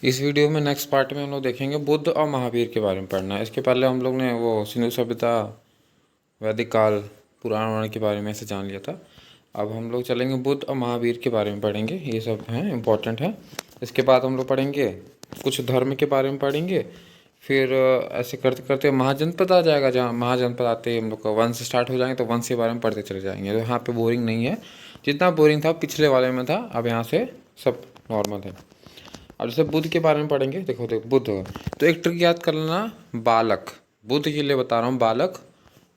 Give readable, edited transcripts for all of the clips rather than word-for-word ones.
इस वीडियो में next part में हम लोग देखेंगे बुद्ध और महावीर के बारे में पढ़ना है। इसके पहले हम लोग ने वो सिंधु सभ्यता, वैदिक काल, पुराण वुराण के बारे में ऐसे जान लिया था। अब हम लोग चलेंगे बुद्ध और महावीर के बारे में पढ़ेंगे, ये सब हैं इम्पोर्टेंट है। इसके बाद हम लोग पढ़ेंगे कुछ धर्म के बारे में पढ़ेंगे। फिर ऐसे करते करते महाजनपद आ जाएगा, जहाँ महाजनपद आते हम लोग का वंश स्टार्ट हो जाएंगे तो वंश के बारे में पढ़ते चले जाएंगे। तो यहाँ पे बोरिंग नहीं है, जितना बोरिंग था पिछले वाले में था, अब यहाँ से सब नॉर्मल है। अब जैसे बुद्ध के बारे में पढ़ेंगे, देखो देखो बुद्ध, तो एक ट्रिक याद कर लेना, बालक। बुद्ध के लिए बता रहा हूँ बालक,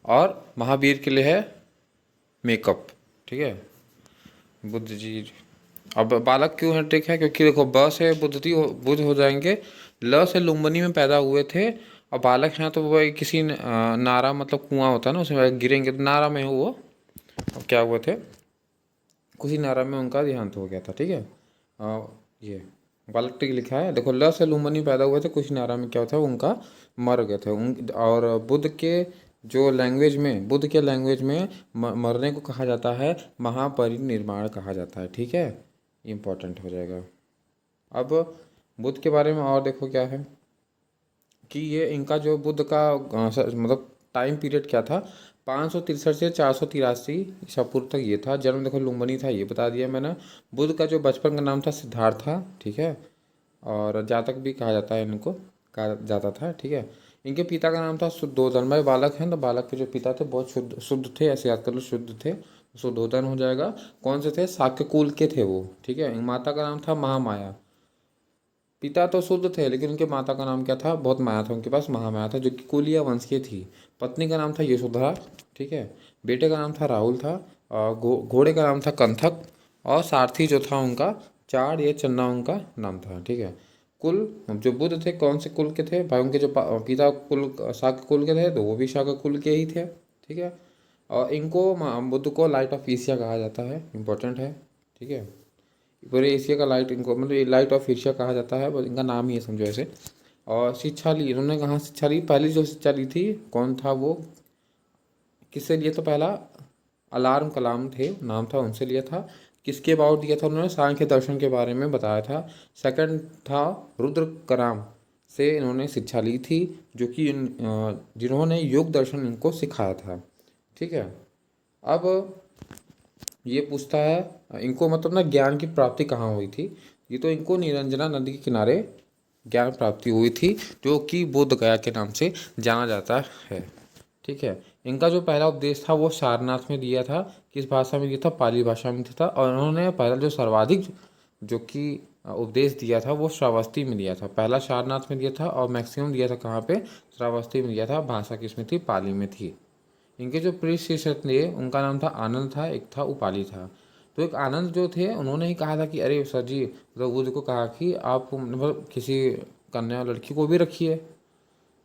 और महावीर के लिए है मेकअप, ठीक है। बुद्ध जी, अब बालक क्यों है ट्रिक है, क्योंकि देखो ब से बुद्ध हो जाएंगे, ल से लुम्बिनी में पैदा हुए थे, और बालक हैं तो वो किसी नारा मतलब कुआं होता है ना, उसमें गिरेंगे तो नारा में हो वो, अब क्या हुए थे, किसी नारा में उनका देहांत हो गया था, ठीक है। ये बालक टिक लिखा है, देखो ल से लुम्बिनी पैदा हुए थे, कुछ नारा में क्या होता है उनका मर गए थे और बुद्ध के जो लैंग्वेज में, बुद्ध के लैंग्वेज में मरने को कहा जाता है महापरिनिर्वाण कहा जाता है, ठीक है। इम्पोर्टेंट हो जाएगा। अब बुद्ध के बारे में और देखो क्या है कि ये इनका जो बुद्ध का मतलब टाइम पीरियड क्या था, 563 से 483 ईसा पूर्व तक ये था। जन्म देखो लुम्बिनी था, ये बता दिया मैंने। बुद्ध का जो बचपन का नाम था सिद्धार्थ था, ठीक है, और जातक भी कहा जाता है इनको, कहा जाता था, ठीक है। इनके पिता का नाम था शुद्धोधन। भाई बालक हैं तो बालक के जो पिता थे बहुत शुद्ध शुद्ध थे, ऐसे याद कर लो, शुद्ध थे, शुद्धोधन हो जाएगा। कौन से थे, शाक्य कुल के थे वो, ठीक है। माता का नाम था महामाया। पिता तो शुद्ध थे लेकिन उनके माता का नाम क्या था, बहुत माया था उनके पास, महामाया था, जो कि कुलिया वंश की थी। पत्नी का नाम था यशोधरा, ठीक है। बेटे का नाम था राहुल था, और घोड़े का नाम था कंथक, और सारथी जो था उनका चार या चन्ना उनका नाम था, ठीक है। कुल जो बुद्ध थे कौन से कुल के थे भाई, उनके जो पिता कुल शाक्य कुल के थे तो वो भी शाक्य कुल के ही थे, ठीक है। और इनको बुद्ध को लाइट ऑफ एशिया कहा जाता है, इम्पोर्टेंट है, ठीक है। पूरे एशिया का लाइट, इनको मतलब ये लाइट ऑफ एशिया कहा जाता है, बस इनका नाम ही है समझो ऐसे। और शिक्षा ली इन्होंने, कहाँ शिक्षा ली, पहली जो शिक्षा ली थी कौन था वो, किससे लिया था, पहला अलार्म कलाम थे नाम था, उनसे लिया था। किसके अबाउट दिया था उन्होंने, सांख्य दर्शन के बारे में बताया था। सेकंड था रुद्र कराम से इन्होंने शिक्षा ली थी, जो कि जिन्होंने योग दर्शन इनको सिखाया था, ठीक है। अब ये पूछता है इनको मतलब ना ज्ञान की प्राप्ति कहाँ हुई थी। ये तो इनको निरंजना नदी के किनारे ज्ञान प्राप्ति हुई थी, जो कि बोध गया के नाम से जाना जाता है, ठीक है। इनका जो पहला उपदेश था वो सारनाथ में दिया था। किस भाषा में दिया था, पाली भाषा में दिया था। और उन्होंने पहला जो सर्वाधिक जो कि उपदेश दिया था वो श्रावस्ती में दिया था। पहला सारनाथ में दिया था और मैक्सिमम दिया था कहाँ पे, श्रावस्ती में दिया था। भाषा किसमें थी, पाली में थी। इनके जो प्रिय शिष्य थे उनका नाम था आनंद था, एक था उपाली था। तो एक आनंद जो थे उन्होंने ही कहा था कि अरे सर जी, तो बुद्ध को कहा कि आप मतलब किसी कन्या लड़की को भी रखिए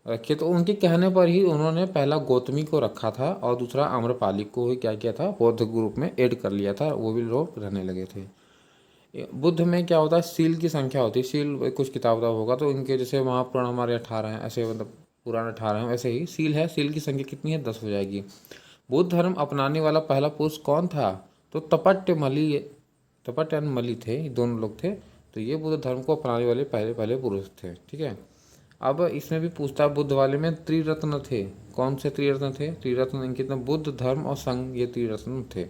रखिए। तो उनके कहने पर ही उन्होंने पहला गौतमी को रखा था और दूसरा आम्रपाली को ही क्या किया था, बौद्ध ग्रुप में ऐड कर लिया था, वो भी लोग रहने लगे थे। बुद्ध में क्या होता है, सील की संख्या होती है, सील कुछ किताब होगा तो इनके जैसे महापुराण हमारे 18 हैं, ऐसे मतलब पुराण 18 हैं, वैसे ही सील है, सील की संख्या कितनी है, 10 हो जाएगी। बुद्ध धर्म अपनाने वाला पहला पुरुष कौन था, तो तपट एंड मली थे, ये दोनों लोग थे। तो ये बुद्ध धर्म को अपनाने वाले पहले पहले पुरुष थे, ठीक है। अब इसमें भी पूछता है बुद्ध वाले में त्रिरत्न थे, कौन से त्रिरत्न थे, त्रिरत्न इनके बुद्ध धर्म और संघ, ये त्रिरत्न थे।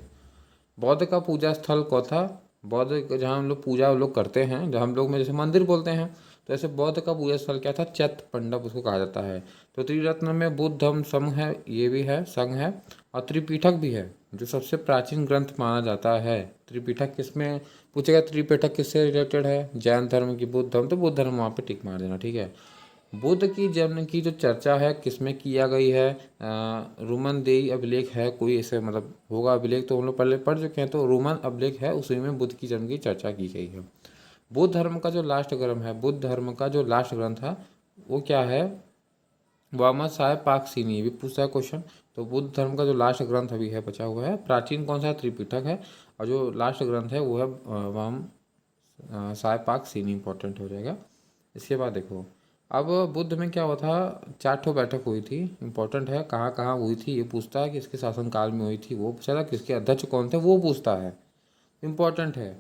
बौद्ध का पूजा स्थल कौन था, बौद्ध जहाँ हम लोग पूजा लोग करते हैं, जहाँ हम लोग में जैसे मंदिर बोलते हैं, तो ऐसे बौद्ध का पूजा स्थल क्या था, चैत्य मंडप उसको कहा जाता है। तो त्रिरत्न में बुद्ध धम्म संघ है, ये भी है, संघ है, और त्रिपिटक भी है, जो सबसे प्राचीन ग्रंथ माना जाता है। त्रिपिटक किसमें पूछेगा, त्रिपिटक किससे रिलेटेड है, जैन धर्म की बुद्ध धर्म, तो बुद्ध धर्म वहाँ पे टिक मार देना, ठीक है। बुद्ध की जन्म की जो चर्चा है किसमें किया गई है, रोमन देई अभिलेख है कोई, ऐसे मतलब होगा अभिलेख, तो हम लोग पहले पढ़ चुके हैं, तो रोमन अभिलेख है, उसी में बुद्ध की जन्म की चर्चा की गई है। बुद्ध धर्म का जो लास्ट ग्रंथ है, बुद्ध धर्म का जो लास्ट ग्रंथ है वो क्या है, वामसाय पाकसीनी, भी पूछता है क्वेश्चन। तो बुद्ध धर्म का जो लास्ट ग्रंथ अभी है बचा हुआ है, प्राचीन कौन सा है, त्रिपिटक है, और जो लास्ट ग्रंथ है वो है वाम साय पाकसीनी, इंपॉर्टेंट हो जाएगा। इसके बाद देखो, अब बुद्ध में क्या हुआ था, 4 बैठक हुई थी, इंपॉर्टेंट है, कहाँ कहाँ हुई थी ये पूछता है, किसके शासनकाल में हुई थी वो पूछा था, किसके अध्यक्ष कौन थे वो पूछता है, इंपॉर्टेंट है।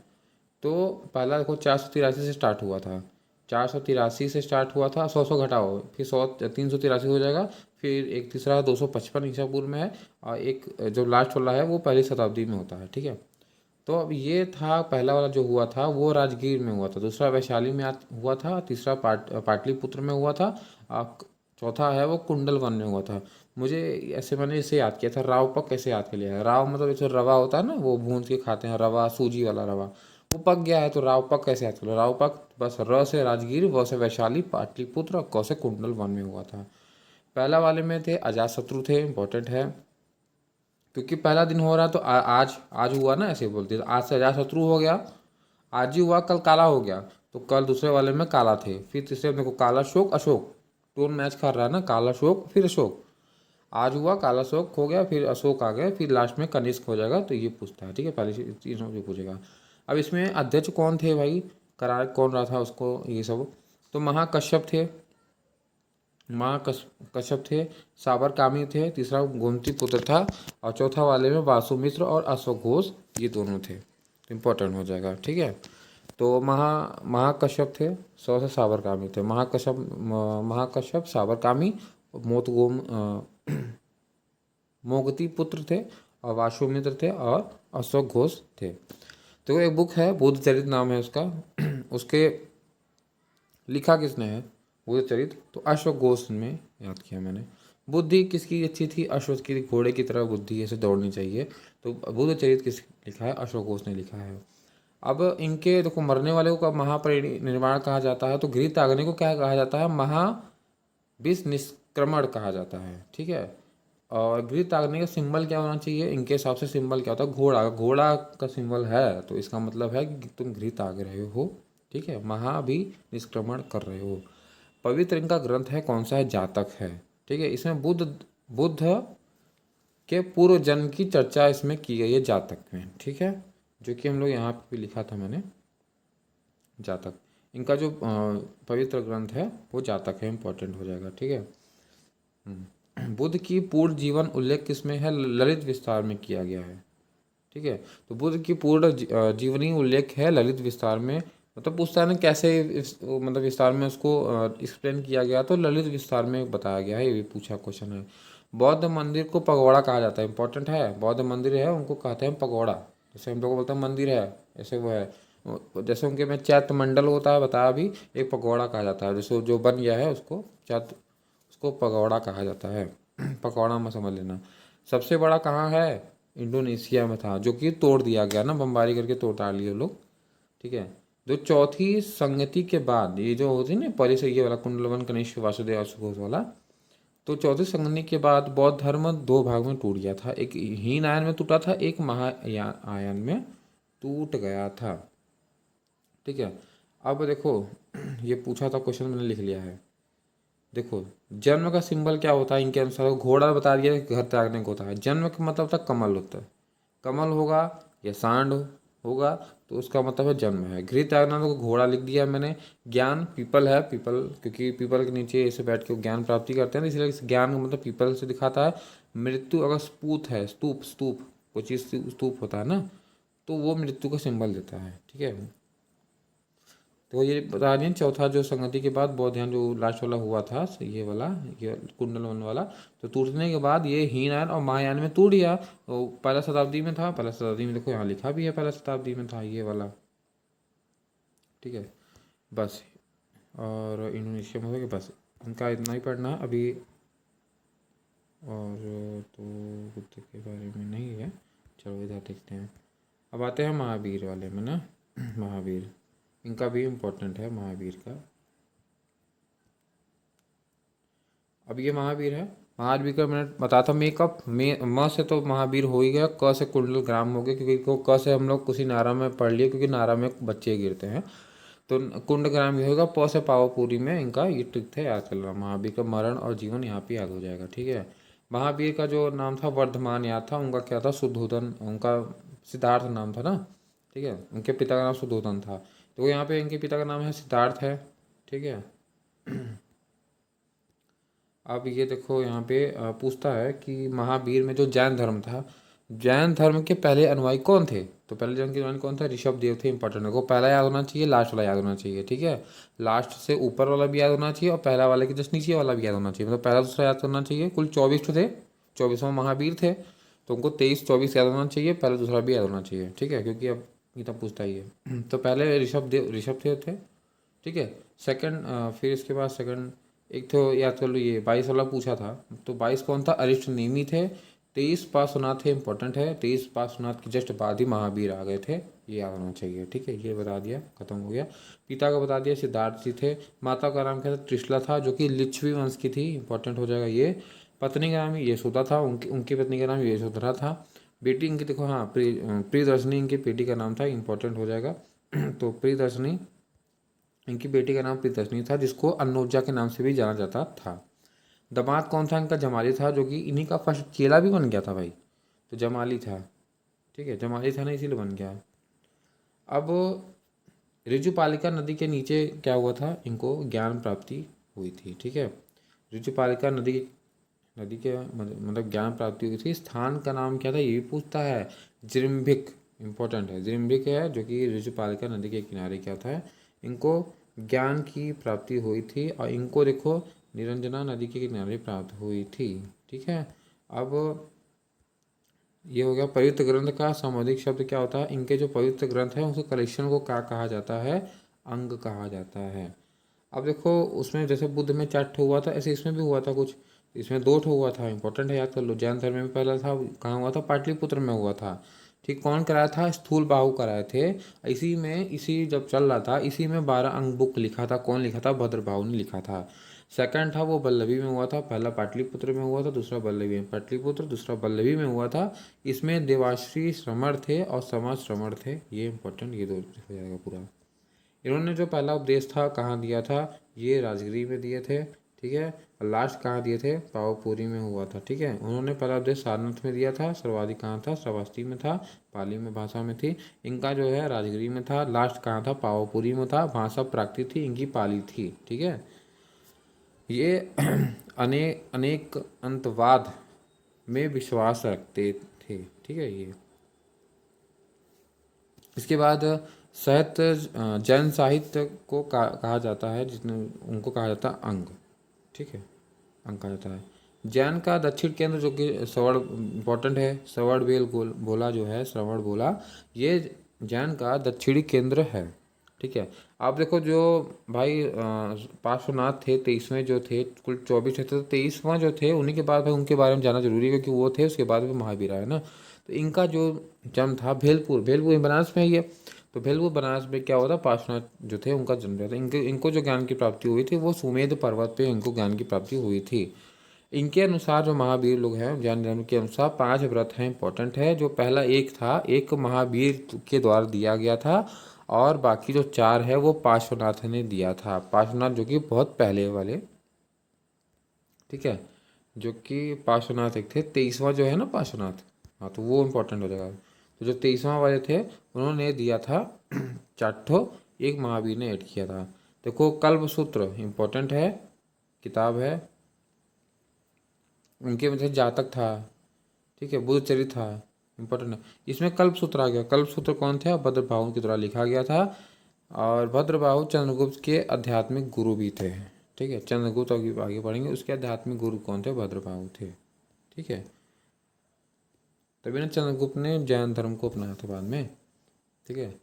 तो पहला देखो 483 से स्टार्ट हुआ था, 483 से स्टार्ट हुआ था, 100 घटाओ, फिर 383 हो जाएगा, फिर एक तीसरा 255 ईसा पूर्व में है, और एक जो लास्ट वाला है वो पहली शताब्दी में होता है। ठीक है, तो अब ये था पहला वाला जो हुआ था वो राजगीर में हुआ था, दूसरा वैशाली में हुआ था, तीसरा पाटलिपुत्र में हुआ था, आ, चौथा है वो कुंडल वन में हुआ था। मुझे ऐसे मैंने इसे याद किया था, राव पक कैसे याद कर लिया है। राव मतलब जैसे रवा होता है ना, वो भून के खाते हैं, रवा सूजी वाला रवा, वो पक गया है, तो राव पक कैसे याद कर लो। राव पक बस र से राजगीर, व से वैशाली, पाटलिपुत्र और क से कुंडल वन में हुआ था। पहला वाले में थे अजातशत्रु थे, इंपॉर्टेंट है, क्योंकि पहला दिन हो रहा है तो आज आज हुआ ना, ऐसे बोलते हैं, आज से अजातशत्रु हो गया, आज ही हुआ, कल काला हो गया, तो कल दूसरे वाले में काला थे, फिर तीसरे में देखो काला शोक अशोक, टोन मैच कर रहा है ना, काला शोक फिर अशोक, आज हुआ काला शोक हो गया, फिर अशोक आ गए, फिर लास्ट में कनिष्क हो जाएगा, तो ये पूछता है। ठीक है, पहले चीज जो पूछेगा। अब इसमें अध्यक्ष कौन थे भाई, करार कौन रहा था उसको, ये सब, तो महाकश्यप थे, कश्यप थे, साबरकामी थे, तीसरा गोमती पुत्र था, और चौथा वाले में वासुमित्र और अश्वघोष, ये दोनों थे, इम्पोर्टेंट हो जाएगा। ठीक है, तो महाकश्यप थे, 100 से साबरकामी थे, महाकश्यप साबरकामी, मोतगोम मोगती पुत्र थे, और वासुमित्र थे, और अशोक घोष थे। तो एक बुक है बुद्ध चरित नाम है उसका उसके लिखा किसने है, बुद्ध चरित, तो अश्व घोष में याद किया मैंने। बुद्धि किसकी अच्छी थी, अश्व की, घोड़े की तरह बुद्धि ऐसे दौड़नी चाहिए, तो बुद्ध चरित किस लिखा है, अश्व घोष ने लिखा है। अब इनके देखो, मरने वाले को महापरिनिर्वाण कहा जाता है, तो गृह त्यागने को क्या कहा जाता है, महाविष निष्क्रमण कहा जाता है। ठीक है, और गृह त्यागने का सिंबल क्या होना चाहिए, इनके हिसाब से सिंबल क्या होता है, घोड़ा, घोड़ा का सिंबल है, तो इसका मतलब है कि तुम गृह त्याग रहे हो। ठीक है, भी निष्क्रमण कर रहे हो। पवित्र इनका ग्रंथ है कौन सा है, जातक है। ठीक है, इसमें बुद्ध के पूर्व जन्म की चर्चा इसमें की गई है जातक में। ठीक है, जो कि हम लोग यहाँ पे भी लिखा था मैंने, जातक, इनका जो पवित्र ग्रंथ है वो जातक है, इंपॉर्टेंट हो जाएगा। ठीक है, बुद्ध की पूर्ण जीवन उल्लेख किसमें है, ललित विस्तार में किया गया है। ठीक है, तो बुद्ध की पूर्ण जीवनी उल्लेख है ललित विस्तार में, मतलब पूछता है ना कैसे मतलब विस्तार में उसको एक्सप्लेन किया गया, तो ललित विस्तार में बताया गया है, ये भी पूछा क्वेश्चन है। बौद्ध मंदिर को पगोड़ा कहा जाता है, इंपॉर्टेंट है, बौद्ध मंदिर है उनको कहते हैं पगोड़ा, जैसे हम लोग बोलते हैं मंदिर है, ऐसे वो है, जैसे उनके में चैत्य मंडल होता है बताया अभी, एक पगोड़ा कहा जाता है, जैसे जो बन गया है उसको चैत्य, उसको पगोड़ा कहा जाता है पकौड़ा में समझ लेना। सबसे बड़ा कहाँ है, इंडोनेशिया में था, जो कि तोड़ दिया गया ना, बमबारी करके तोड़ डाल लिए लोग। ठीक है, जो चौथी संगति के बाद, ये जो होती है ना परिसर, ये वाला कुंडलवन कनिष्क वासुदेव अशोक वाला, तो चौथी संगति के बाद बौद्ध धर्म दो भाग में टूट गया था, एक हीन आयन में टूटा था, एक महायान में टूट गया था। ठीक है, अब देखो ये पूछा था क्वेश्चन, मैंने लिख लिया है। देखो, जन्म का सिंबल क्या होता है इनके अनुसार, घोड़ा बता दिया कि घर त्यागने को होता है, जन्म का मतलब होता है कमल होता है, कमल होगा या सांड होगा, तो उसका मतलब है जन्म है। गृह त्यागना तो घोड़ा लिख दिया मैंने। ज्ञान पीपल है, पीपल क्योंकि पीपल के नीचे ऐसे बैठ के ज्ञान प्राप्ति करते हैं, इसलिए इस ज्ञान का मतलब पीपल से दिखाता है। मृत्यु अगर स्पूत है, स्तूप स्तूप कोई चीज़ स्तूप होता है ना, तो वो मृत्यु का सिंबल देता है। ठीक है, तो ये बता दें, चौथा जो संगति के बाद बौद्ध ध्यान जो लास्ट वाला हुआ था, ये वाला, ये कुंडल वन वाला, तो टूटने के बाद ये हीनयान और महायान में टूट गया, तो पहला शताब्दी में था, पहला शताब्दी में देखो यहाँ लिखा भी है, पहला शताब्दी में था ये वाला। ठीक है, बस, और इंडोनेशिया में हो गया, बस उनका इतना ही पढ़ना है अभी, और तो बुद्ध के बारे में नहीं है। चलो इधर देखते हैं, अब आते हैं महावीर वाले में ना। महावीर, इनका भी इम्पोर्टेंट है महावीर का। अब ये महावीर है, महावीर का मैंने बताया था, मेकअप में म से तो महावीर हो ही गया, क से कुंडल ग्राम हो गया, क्योंकि को क से हम लोग कुछ नारा में पढ़ लिए, क्योंकि नारा में बच्चे गिरते हैं, तो कुंड ग्राम ही होगा। प से पावापुरी में इनका ये ट्रिक थे, याद कर लो, महावीर का मरण और जीवन यहाँ पे याद हो जाएगा। ठीक है, महावीर का जो नाम था वर्धमान याद था, उनका क्या था, शुद्धोधन, उनका सिद्धार्थ नाम था ना। ठीक है, उनके पिता का नाम शुद्धोधन था, तो यहाँ पे इनके पिता का नाम है सिद्धार्थ है। ठीक है, अब ये देखो यहाँ पे पूछता है कि महावीर में जो जैन धर्म था, जैन धर्म के पहले अनुयायी कौन थे? तो पहले जैन के अनुयायी कौन था? ऋषभदेव थे। इंपॉर्टेंट है, को पहला याद होना चाहिए, लास्ट वाला याद होना चाहिए। ठीक है, लास्ट से ऊपर वाला भी याद होना चाहिए और पहला वाले के जस्ट नीचे वाला भी याद होना चाहिए। मतलब पहला दूसरा याद होना चाहिए। कुल 24 थे, 24वां महावीर थे, तो उनको 23-24 याद होना चाहिए, पहला दूसरा भी याद होना चाहिए। ठीक है, क्योंकि अब गीता पूछता ही है। तो पहले ऋषभ थे। ठीक है, सेकंड, फिर इसके बाद सेकंड एक तो याद कर लो, ये 22 वाला पूछा था, तो 22 कौन था? अरिष्ट नेमी थे। 23 पार्श्वनाथ थे, इंपॉर्टेंट है। 23 पार्श्वनाथ के जस्ट बाद ही महावीर आ गए थे, ये याद होना चाहिए। ठीक है, ये बता दिया, खत्म हो गया। पिता का बता दिया, सिद्धार्थ जी थे। माता का नाम क्या था? त्रिशला था, जो कि लिच्छवी वंश की थी, इंपॉर्टेंट हो जाएगा ये। पत्नी का नाम यशोदा था, उनकी उनकी पत्नी का नाम यशोधरा था। बेटी इनकी देखो, हाँ, प्रियदर्शनी इनकी बेटी का नाम था, इंपॉर्टेंट हो जाएगा। तो प्रियदर्शनी, इनकी बेटी का नाम प्रियदर्शनी था, जिसको अन्नोजा के नाम से भी जाना जाता था। दामाद कौन था? इनका जमाली था, जो कि इन्हीं का फर्स्ट चेला भी बन गया था भाई, तो जमाली था। ठीक है, जमाली था ना, इसीलिए बन गया। अब ऋजुपालिका नदी के नीचे क्या हुआ था? इनको ज्ञान प्राप्ति हुई थी। ठीक है, ऋजुपालिका नदी के मतलब ज्ञान प्राप्ति हुई थी। स्थान का नाम क्या था ये भी पूछता है। जृम्भिक, इंपॉर्टेंट है, जृम्भिक है, जो कि ऋजुपालिका नदी के किनारे क्या था, इनको ज्ञान की प्राप्ति हुई थी। और इनको देखो निरंजना नदी के किनारे प्राप्त हुई थी। ठीक है, अब ये हो गया पवित्र ग्रंथ का सामाजिक शब्द क्या होता है? इनके जो पवित्र ग्रंथ है उसके कलेक्शन को क्या कहा जाता है? अंग कहा जाता है। अब देखो उसमें जैसे बुद्ध में 4 ठो हुआ था, ऐसे इसमें भी हुआ था कुछ, इसमें 2 ठो हुआ था, इंपॉर्टेंट है, याद कर लो। जैन धर्म में पहला था, कहाँ हुआ था? पाटलिपुत्र में हुआ था। ठीक, कौन कराया था? स्थूल बाहु कराए थे। इसी जब चल रहा था, इसी में 12 अंग बुक लिखा था। कौन लिखा था? भद्रबाहु ने लिखा था। सेकंड था वो बल्लभी में हुआ था, पहला पाटलिपुत्र में हुआ था, दूसरा बल्लभी में, पाटलिपुत्र दूसरा बल्लभी में हुआ था। इसमें देवाश्री श्रमण थे और समाज श्रमण थे, ये इंपॉर्टेंट, ये 2 हो जाएगा पूरा। इन्होंने जो पहला उपदेश था कहाँ दिया था? ये राजगिरी में दिए थे। ठीक है, और लास्ट कहाँ दिए थे? पावापुरी में हुआ था। ठीक है, उन्होंने पहला उपदेश सारनाथ में दिया था, सर्वाधिक कहाँ था? श्रावस्ती में था, पाली में भाषा में थी। इनका जो है राजगिरी में था, लास्ट कहाँ था? पावापुरी में था, भाषा प्राकृत थी, इनकी पाली थी। ठीक है, ये अनेक अंतवाद में विश्वास रखते थे। ठीक है, ये इसके बाद साहित्य, जैन साहित्य को कहा जाता है, जिसने उनको कहा जाता है अंग। ठीक है, अंग कहा जाता है। जैन का दक्षिण केंद्र, जो कि श्रवण, इंपॉर्टेंट है, श्रवण बेल बोला जो है, श्रवण बोला, ये जैन का दक्षिणी केंद्र है। ठीक है, आप देखो जो भाई पार्श्वनाथ थे 23वें जो थे, कुल 24 थे, तो 23वां जो थे उन्हीं के बाद भाई उनके बारे में जानना जरूरी है, क्योंकि वो थे, उसके बाद में महावीर आए ना। तो इनका जो जन्म था भेलपुर बनारस में ही है। तो भेलपुर बनारस में क्या हुआ था? पार्श्वनाथ जो थे उनका जन्म हुआ था। इनको जो ज्ञान की प्राप्ति हुई थी वो सुमेध पर्वत पे इनको ज्ञान की प्राप्ति हुई थी। इनके अनुसार जो महावीर लोग हैं, जैन धर्म के अनुसार 5 व्रत हैं, इंपॉर्टेंट है। जो पहला एक था, एक महावीर के द्वारा दिया गया था, और बाकी जो 4 है वो पार्श्वनाथ ने दिया था। पार्श्वनाथ जो कि बहुत पहले वाले, ठीक है, जो कि पार्श्वनाथ एक थे। 23वां जो है ना पार्श्वनाथ, हाँ, तो वो इम्पोर्टेंट हो जाएगा। तो जो 23वां वाले थे उन्होंने दिया था 4 ठो, एक महावीर ने ऐड किया था। देखो कल्पसूत्र इम्पोर्टेंट है, किताब है, उनके में जातक था। ठीक है, बुद्ध चरित था, इंपॉर्टेंट है। इसमें कल्पसूत्र आ गया। कल्पसूत्र कौन थे? भद्रबाहु के द्वारा लिखा गया था, और भद्रबाहु चंद्रगुप्त के आध्यात्मिक गुरु भी थे। ठीक है, चंद्रगुप्त आगे पढ़ेंगे, उसके आध्यात्मिक गुरु कौन थे? भद्रबाहु थे। ठीक है, तभी ना चंद्रगुप्त ने जैन धर्म को अपनाया था बाद में। ठीक है,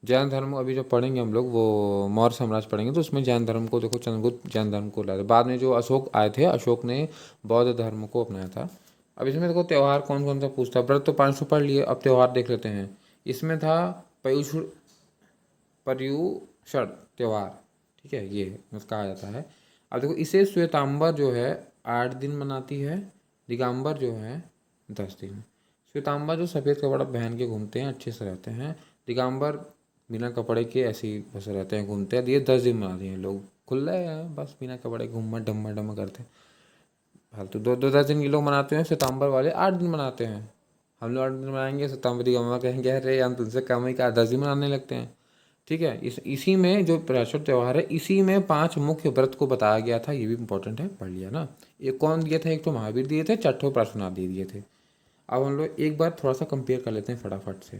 जैन धर्म अभी जो पढ़ेंगे हम लोग, वो मौर्य साम्राज्य पढ़ेंगे, तो उसमें जैन धर्म को देखो, चंद्रगुप्त जैन धर्म को लाया था। बाद में जो अशोक आए थे, अशोक ने बौद्ध धर्म को अपनाया था। अब इसमें देखो त्यौहार कौन कौन सा पूछता है। व्रत तो 500 पढ़ लिए, अब त्यौहार देख लेते हैं। इसमें था पर्युषण त्यौहार। ठीक है, ये कहा जाता है। अब देखो इसे श्वेतांबर जो है 8 दिन मनाती है, दिगंबर जो है 10 दिन। श्वेतांबर जो सफ़ेद कपड़ा पहन के घूमते हैं, अच्छे से रहते हैं। दिगंबर बिना कपड़े के ऐसे ही बस रहते हैं, घूमते हैं। ये 10 दिन मनाते हैं लोग, खुले हैं बस, बिना कपड़े घूम डम्मा डम्मा करते हैं फालतू। 10 दिन के लोग मनाते हैं, श्वेतांबर वाले 8 दिन मनाते हैं। हम लोग 8 दिन मनाएंगे, श्वेतांबर दिगंबर कहेंगे अरे हम तुमसे कम ही का 10 दिन मनाने लगते हैं। ठीक है, इसी में जो पर्युषण त्यौहार है, इसी में 5 मुख्य व्रत को बताया गया था, ये भी इंपॉर्टेंट है, पढ़ लिया ना। ये कौन दिए थे? एक तो महावीर दिए थे, 4 पार्श्वनाथ दे दिए थे। अब हम लोग एक बार थोड़ा सा कंपेयर कर लेते हैं फटाफट से।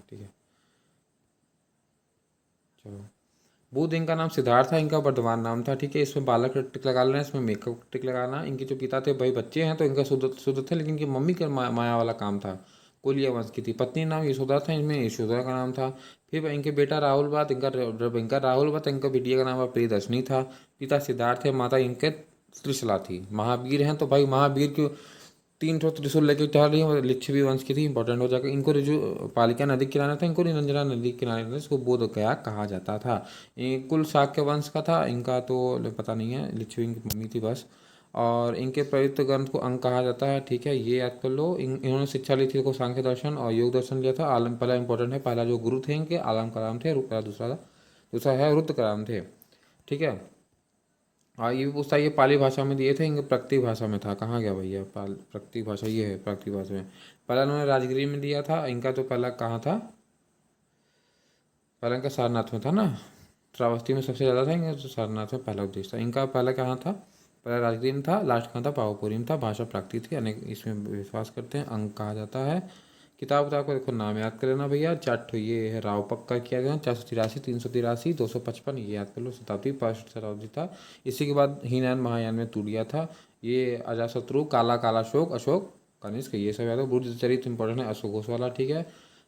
ठीक है, चलो। बुध इनका नाम सिद्धार्थ था, इनका वर्धमान नाम था। ठीक है, इसमें बालक टिक लगा लेना, इसमें मेकअप टिक लगाना। इनके जो पिता थे भाई बच्चे हैं तो इनका शुद्ध शुद्ध थे, लेकिन इनकी मम्मी का माया वाला काम था। कोलिया वंश की थी। पत्नी नाम यशोदा था, इनमें यशोदा का नाम था। फिर इनके बेटा राहुल बात, इनका राहुल बात, इनका बिटिया का नाम प्रियदर्शनी था। पिता सिद्धार्थ है, माता इनके त्रिशला थी। महावीर हैं तो भाई महावीर क्यों 3 त्रिशूल लेके टहल रही है, लिच्छवी वंश की थी, इंपॉर्टेंट हो जाएगा। इनको जो पालिका नदी किनारे था, इनको निरंजना नदी किनारे था, इसको बोध गया कहा जाता था। कुल शाक्य वंश का था इनका, तो पता नहीं है, लिच्छवी इनकी मम्मी थी बस। और इनके पवित्र ग्रंथ को अंग कहा जाता है। ठीक है, ये याद कर लो। इन्होंने शिक्षा ली थी, देखो सांख्य दर्शन और योग दर्शन लिया था। आलम पहला इंपॉर्टेंट है, पहला जो गुरु थे इनके आलम कलाम थे, दूसरा दूसरा है रुद्र कलाम थे। ठीक है, हाँ ये भी पूछता है, ये पाली भाषा में दिए थे, इनके प्राकृतिक भाषा में था। कहाँ गया भैया प्राकृतिक भाषा, ये है प्राकृतिक भाषा में। पहला उन्होंने राजगिरी में दिया था इनका, तो पहला कहाँ था, पहला इनका सारनाथ में था ना। श्रावस्ती में सबसे ज़्यादा था इनका, तो सारनाथ में पहला उपदेश था इनका। पहला कहाँ था, पहला राजगिरी में था, लास्ट कहाँ था, पावापुरी में था। भाषा प्राकृतिक थी, अनेक इसमें विश्वास करते हैं, अंक कहा जाता है। किताब उताब को देखो, नाम याद कर लेना भैया। 4 ये है राव पक्का किया गया, 483, 383, 255, ये याद कर लो। शताब्दी, फर्स्ट शताब्दी था। इसी के बाद हीनयान महायान में टूट गया था। ये अजाशत्रु, काला काला अशोक, अशोक कनिष्क, ये सब याद है। बुद्ध चरित्र इंपॉर्टेंट है, अशोक घोषवाला। ठीक है,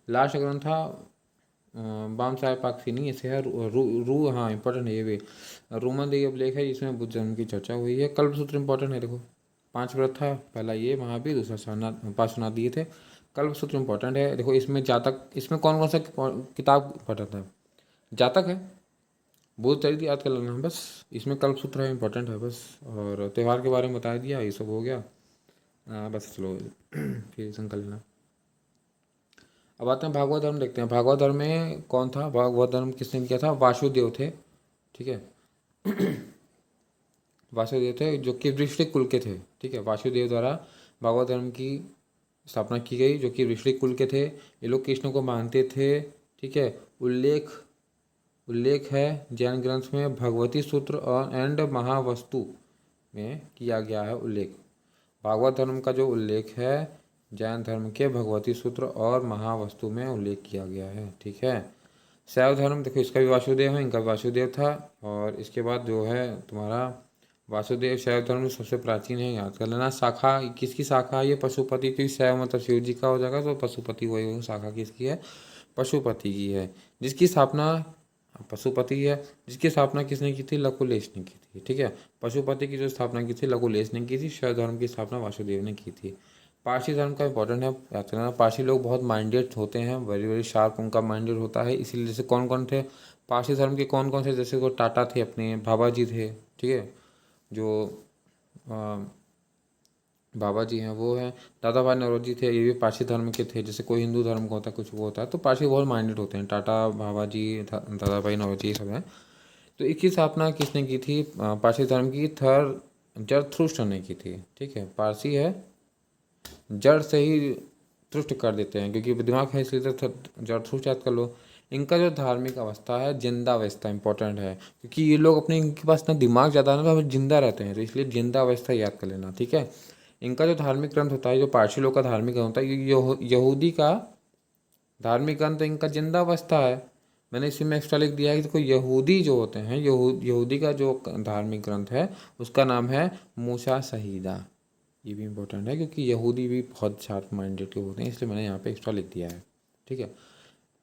लास्ट ग्रंथ था बाम साहेब पाकफिनी, ऐसे है रू हाँ इंपॉर्टेंट है ये भी। रोमन देव अभिलेख है, जिसमें बुद्ध धर्म की चर्चा हुई है। कल्पसूत्र इंपॉर्टेंट है, देखो 5 व्रत था, पहला ये महावीर, दूसरा सारनाथ, पार्श्वनाथ दिए थे। कल्पसूत्र इंपॉर्टेंट है, देखो इसमें जातक, इसमें कौन कौन सा किताब इंपॉर्टेंट है, जातक है, बुद्ध चरित्र याद कर लेना बस। इसमें कल्पसूत्र है, इंपॉर्टेंट है बस। और त्यौहार के बारे में बता दिया, ये सब हो गया। बस चलो फिर संकल्प लेना। अब आते हैं भागवत धर्म, देखते हैं भागवत धर्म में कौन था। भागवत धर्म किसने किया था, वासुदेव थे। ठीक है, वासुदेव थे जो कि वृश्चिक कुल के थे। ठीक है, वासुदेव द्वारा भागवत धर्म की स्थापना की गई, जो कि वृश्चिक कुल के थे। ये लोग कृष्ण को मानते थे। ठीक है, उल्लेख उल्लेख है जैन ग्रंथ में, भगवती सूत्र और एंड महावस्तु में किया गया है उल्लेख। भागवत धर्म का जो उल्लेख है जैन धर्म के भगवती सूत्र और महावस्तु में उल्लेख किया गया है। ठीक है, शैव धर्म देखो, इसका भी वासुदेव है, इनका भी वासुदेव था। और इसके बाद जो है तुम्हारा वासुदेव शैव धर्म सबसे प्राचीन है, याद कर लेना। शाखा किसकी शाखा है, ये पशुपति की। शैव मतलब शिव जी का हो जाएगा, तो पशुपति वही शाखा किसकी है, पशुपति की है। जिसकी स्थापना पशुपति है, जिसकी स्थापना किसने की थी, लकुलेश ने की थी। ठीक है, पशुपति की जो स्थापना की थी लकुलेश ने की थी। शैव धर्म की स्थापना वासुदेव ने की थी। पारसी धर्म का इंपॉर्टेंट है, याद करना। पारसी लोग बहुत माइंडेड होते हैं, वेरी वेरी शार्प उनका माइंडेड होता है। इसीलिए जैसे कौन कौन थे पारसी धर्म के, कौन कौन थे, जैसे वो टाटा थे अपने, बाबा जी थे। ठीक है, जो बाबा जी हैं वो हैं। दादा भाई नौरोजी थे, ये भी पारसी धर्म के थे। जैसे कोई हिंदू धर्म का होता है, कुछ वो होता है, तो पारसी बहुत माइंडेड होते हैं। टाटा, बाबा जी, दादा भाई नौरोजी सब हैं। तो इसकी स्थापना किसने की थी, पारसी धर्म की थर जरथुष्ट्र ने की थी। ठीक है, पारसी है, जड़ से ही तुष्ट कर देते हैं, क्योंकि दिमाग है इसलिए तो जरथुष्ट याद कर लो। इनका जो धार्मिक अवस्था है, जिंदा अवस्था इंपॉर्टेंट है, क्योंकि ये लोग अपने, इनके पास ना दिमाग ज़्यादा है ना, तो जिंदा रहते हैं, तो इसलिए जिंदा अवस्था याद कर लेना। ठीक है, इनका जो धार्मिक ग्रंथ होता है, जो पारसी लोग का धार्मिक ग्रंथ होता है, यहूदी का धार्मिक ग्रंथ इनका जिंदा अवस्था है। मैंने इसी में एक्स्ट्रा लिख दिया है कि देखो यहूदी जो होते हैं, यहूदी का जो धार्मिक ग्रंथ है उसका नाम है मूसा शहीदा। ये भी इंपॉर्टेंट है, क्योंकि यहूदी भी बहुत शार्प माइंडेड के होते हैं, इसलिए मैंने यहाँ पे एक्स्ट्रा लिख दिया है। ठीक है,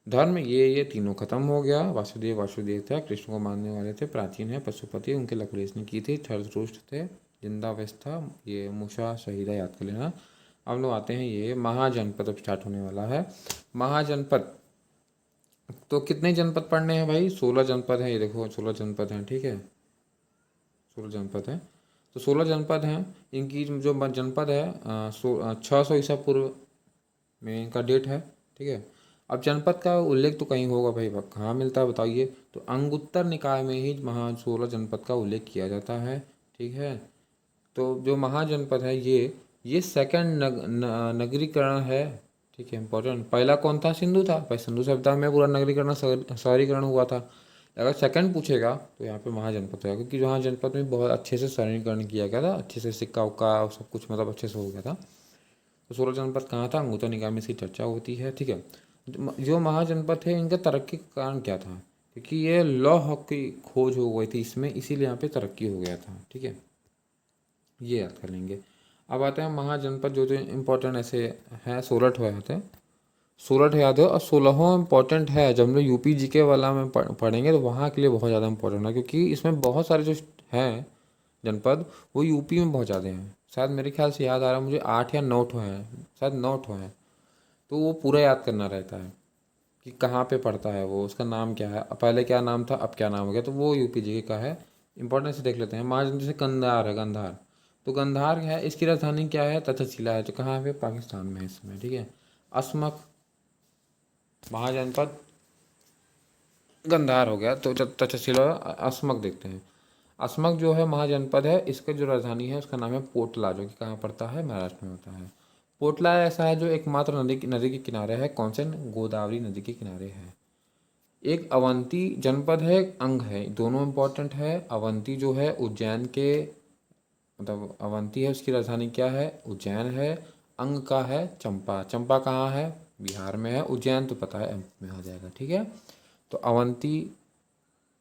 धर्म ये तीनों खत्म हो गया। वासुदेव था, कृष्ण को मानने वाले थे, प्राचीन है, पशुपति उनके लकुलेश ने की थी, थर्सरुष्ट थे, जिंदावस्था, ये मूसा शहीदा याद कर लेना। अब लोग आते हैं, ये महाजनपद अब स्टार्ट होने वाला है। महाजनपद, तो कितने जनपद पढ़ने हैं भाई, 16 जनपद हैं, ये देखो 16 जनपद हैं। ठीक है, 16 जनपद हैं, तो 16 जनपद हैं। इनकी जो जनपद है 600 ईसा पूर्व में इनका डेट है। ठीक है, अब जनपद का उल्लेख तो कहीं होगा भाई, कहाँ मिलता है बताइए, तो अंगुत्तर निकाय में ही 16 जनपद का उल्लेख किया जाता है। ठीक है, तो जो महाजनपद है ये सेकंड नगरीकरण है। ठीक है, इंपॉर्टेंट। पहला कौन था, सिंधु था, भाई सिंधु सभ्यता में पूरा नगरीकरण शहरीकरण हुआ था। अगर सेकंड पूछेगा तो यहाँ पे महाजनपद होगा, क्योंकि महाजनपद में बहुत अच्छे से सरलीकरण किया गया था, अच्छे से सिक्का उक्का सब कुछ मतलब अच्छे से हो गया था। तो 16 जनपद कहाँ था, अंगुत्तर निकाय में इसकी चर्चा होती है। ठीक है, जो महाजनपद थे इनका तरक्की का कारण क्या था, क्योंकि ये लौह की खोज हो गई थी इसमें, इसीलिए यहाँ पे तरक्की हो गया था। ठीक है, ये याद कर लेंगे। अब आते हैं महाजनपद जो जो इम्पोर्टेंट ऐसे हैं, 16 ठो आते हैं, 16 याद है। और 16वां इंपॉर्टेंट है, जब हम लोग यूपी जीके वाला में पढ़ेंगे तो वहाँ के लिए बहुत ज़्यादा इंपॉर्टेंट है, क्योंकि इसमें बहुत सारे जो हैं जनपद वो यूपी में बहुत ज़्यादा हैं। शायद मेरे ख्याल से याद आ रहा है मुझे 8 या 9 ठो हैं, शायद 9 ठो हैं। तो वो पूरा याद करना रहता है कि कहाँ पे पड़ता है वो, उसका नाम क्या है, पहले क्या नाम था अब क्या नाम हो गया, तो वो यूपी जीके का है। इंपॉर्टेंस से देख लेते हैं। महाजन जैसे कंधार है, गंधार, तो गंधार है, इसकी राजधानी क्या है, तक्षशिला है, जो कहाँ पे, पाकिस्तान में है इस समय। ठीक है, अस्मक महाजनपद गंधार हो गया, तो तक्षशिला अस्मक देखते हैं। अस्मक जो है महाजनपद है, इसका जो राजधानी है उसका नाम है पोटला, जो कि कहाँ पड़ता है, महाराष्ट्र में होता है। पोटला ऐसा है जो एकमात्र नदी के किनारे है, कौन से, गोदावरी नदी के किनारे है। एक अवंती जनपद है, एक अंग है, दोनों इंपॉर्टेंट है। अवंती जो है उज्जैन के, मतलब अवंती है उसकी राजधानी क्या है, उज्जैन है। अंग का है चंपा, चंपा कहाँ है, बिहार में है। उज्जैन तो पता है एमपी में आ जाएगा। ठीक है, तो अवंती,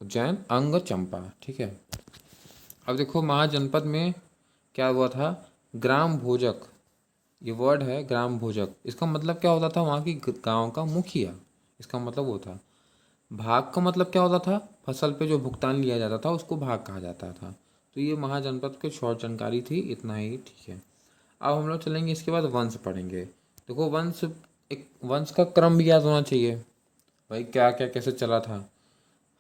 उज्जैन, अंग, चंपा। ठीक है, अब देखो महाजनपद में क्या हुआ था, ग्राम भोजक, ये वर्ड है ग्राम भोजक, इसका मतलब क्या होता था, वहाँ की गांव का मुखिया, इसका मतलब वो था। भाग का मतलब क्या होता था, फसल पे जो भुगतान लिया जाता था उसको भाग कहा जाता था। तो ये महाजनपद की शॉर्ट जानकारी थी, इतना ही। ठीक है, अब हम लोग चलेंगे इसके बाद वंश पढ़ेंगे। देखो वंश, एक वंश का क्रम भी याद होना चाहिए भाई, क्या क्या कैसे चला था।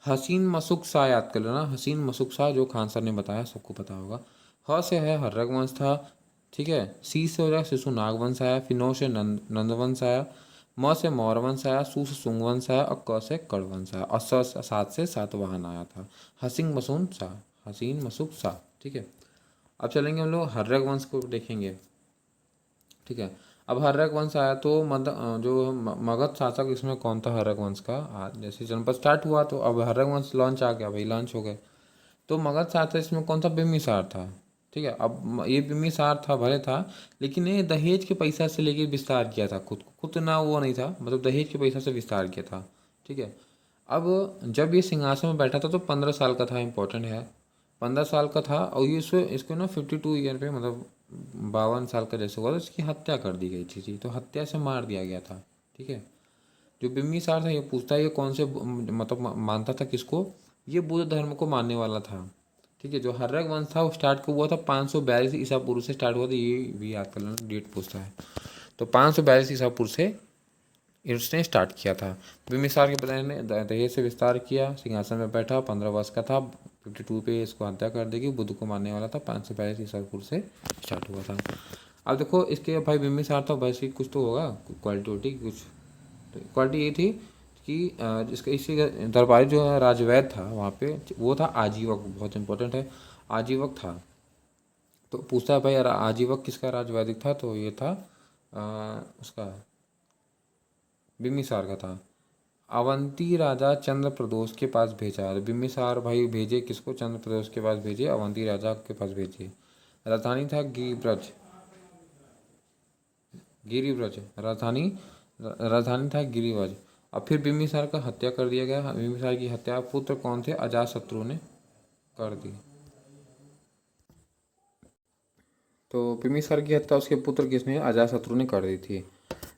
हसीन मसुक शाह याद कर लेना, हसीन मसुक शाह, जो खान सर ने बताया, सबको पता होगा। ह से है हर्रक वंश था। ठीक है, सी से हो जाए शिशु नाग वंश आया, फिर नौ से नंद वंश आया, म से मौर वंश आया, सू से सुंग वंश आया, और क से कड़ वंश आया, और सात से सातवाहन आया था। हसीन मसून शाह, हसीन मसुक शाह। ठीक है, अब चलेंगे हम लोग हर्रक वंश को देखेंगे। ठीक है, अब हर्रक वंश आया तो जो मगध शासक, इसमें कौन था हर्रक वंश का, जैसे जनपद स्टार्ट हुआ तो अब हर्रक वंश लॉन्च आ गया भाई, लॉन्च हो गए। तो मगध शासक इसमें कौन था, बिम्बिसार था। ठीक है, अब ये बिम्बिसार था भले था, लेकिन ये दहेज के पैसा से लेके विस्तार किया था, खुद ना वो नहीं था, मतलब दहेज के पैसा से विस्तार किया था। ठीक है, अब जब ये सिंहासन में बैठा था तो 15 साल का था, इंपॉर्टेंट है, 15 साल का था। और ये इसको ना 52 ईयर पे, मतलब 52 साल का जैसे हुआ तो इसकी हत्या कर दी गई थी। तो हत्या से मार दिया गया था। ठीक है, जो बिम्बिसार था ये पूछता है ये कौन से मतलब मानता था किसको, ये बुद्ध धर्म को मानने वाला था। ठीक है, जो हर्रक वंश था वो स्टार्ट कब हुआ था, 542 ईसा पूर्व से स्टार्ट हुआ था, ये भी याद कर लेना, डेट पूछता है। तो 542 ईसा पूर्व से इसने स्टार्ट किया था। बिम्बिसार के पिता ने दहेज से विस्तार किया, सिंहासन में बैठा, 15 वर्ष का था, 52 पे इसको हत्या कर देगी, बुद्ध को मारने वाला था, 542 ईसा पूर्व से स्टार्ट हुआ था। अब देखो इसके भाई बिम्बिसार था, वैसे कुछ तो होगा, क्वालिटी वोटी कुछ, तो क्वालिटी ये थी कि इसका इसी दरबारी जो है राजवैद था वहाँ पे, वो था आजीवक, बहुत इंपॉर्टेंट है, आजीवक था। तो पूछता है भाई यार आजीवक किसका राजवैदिक था, तो ये था उसका बिम्बिसार का था। अवंती राजा चंद्र प्रदोष के पास भेजा, बिम्बिसार भाई भेजे किसको, चंद्र प्रदोष के पास भेजे, अवंती राजा के पास भेजे। राजधानी था गिरिब्रज, गिरिब्रज राजधानी, राजधानी था गिरिब्रज। अब फिर बिम्बिसार का हत्या कर दिया गया, बिम्बिसार की हत्या पुत्र कौन थे, अजातशत्रु ने कर दी। तो बिम्बिसार की हत्या उसके पुत्र किसने, अजातशत्रु ने कर दी थी।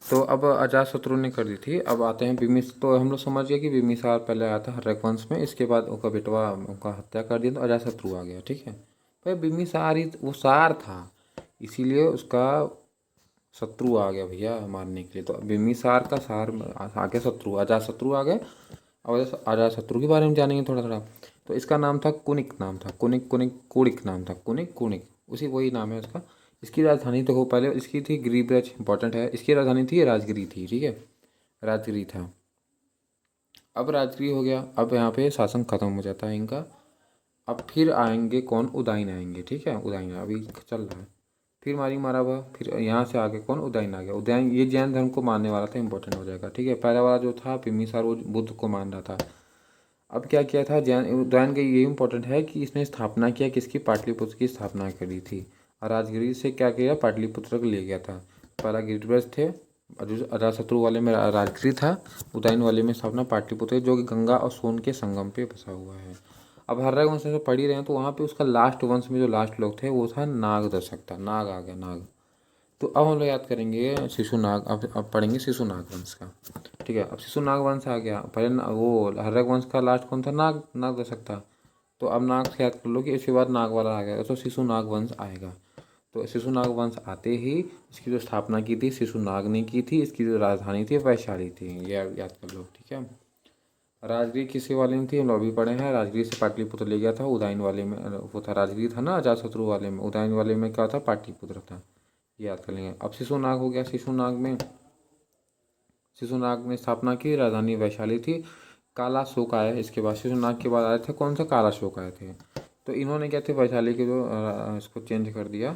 तो अब अजातशत्रु ने कर दी थी। अब आते हैं तो हम लोग समझ गए कि बिम्बिसार पहले आया था हर्रक वंश में, इसके बाद उनका बेटवा उनका हत्या कर दिया तो अजातशत्रु आ गया। ठीक है, भाई बिम्बिसार ही वो सार था, इसीलिए उसका शत्रु आ गया भैया मारने के लिए। तो बिम्बिसार का सार आ गया, शत्रु अजातशत्रु आ गए। अब अजातशत्रु के बारे में जानेंगे थोड़ा थोड़ा। तो इसका नाम था कुनिक, नाम था कुनिक, कुनिक कुणिक नाम था, कुनिक कुणिक, उसी वही नाम है उसका। इसकी राजधानी तो हो पहले इसकी थी गिरिब्रज, इंपॉर्टेंट है, इसकी राजधानी थी राजगिरी थी। ठीक है, राजगिरी था। अब राजगिरी हो गया, अब यहाँ पे शासन खत्म हो जाता है इनका। अब फिर आएंगे कौन, उदयन आएंगे। ठीक है, उदयन अभी चल रहा है, फिर मारी मारा हुआ, फिर यहाँ से आगे कौन, उदयन आ गया। उदयन ये जैन धर्म को मानने वाला था, इंपॉर्टेंट हो जाएगा। ठीक है, पहला वाला जो था बिम्बिसार वो बुद्ध को मान रहा था। अब क्या किया था जैन उदयन का, ये इम्पोर्टेंट है कि इसने स्थापना किया किसकी, पाटलिपुत्र की स्थापना करी थी। और राजगिरी से क्या किया, पाटलिपुत्र को ले गया था। पहला गिरिध्वज थे, अजातशत्रु वाले में राजगिरी था, उदयन वाले में स्थापना पाटलिपुत्र, जो कि गंगा और सोन के संगम पे बसा हुआ है। अब हर्रक वंश से पढ़ ही रहे हैं तो वहाँ पे उसका लास्ट वंश में जो लास्ट लोग थे वो था नाग दशक था, नाग आ गया नाग। तो अब हम लोग याद करेंगे शिशुनाग, अब पढ़ेंगे शिशुनाग वंश का। ठीक है, अब शिशुनाग वंश आ गया, पहले वो हर्रक वंश का लास्ट कौन था, नाग, नाग दशक था। तो अब नाग से याद कर लो कि इसके बाद नाग वाला आ गया तो शिशुनाग वंश आएगा। तो शिशुनाग वंश आते ही इसकी जो स्थापना की थी शिशुनाग ने की थी, इसकी जो राजधानी थी वैशाली थी, ये याद कर लो। ठीक है, राजगिरी किसी वाले में थी, हम लोग अभी पढ़े हैं। राजगिरी से पाटलिपुत्र ले गया था, उदयन वाले में वो था राजगिरी था ना, अजातशत्रु वाले में, उदयन वाले में क्या था, पाटलिपुत्र था, ये याद कर लेंगे। अब शिशुनाग हो गया, शिशुनाग ने स्थापना की, राजधानी वैशाली थी। कालाशोक आया इसके बाद, शिशुनाग के बाद आए थे कौन सा, कालाशोक आए थे। तो इन्होंने क्या थे, वैशाली के जो इसको चेंज कर दिया,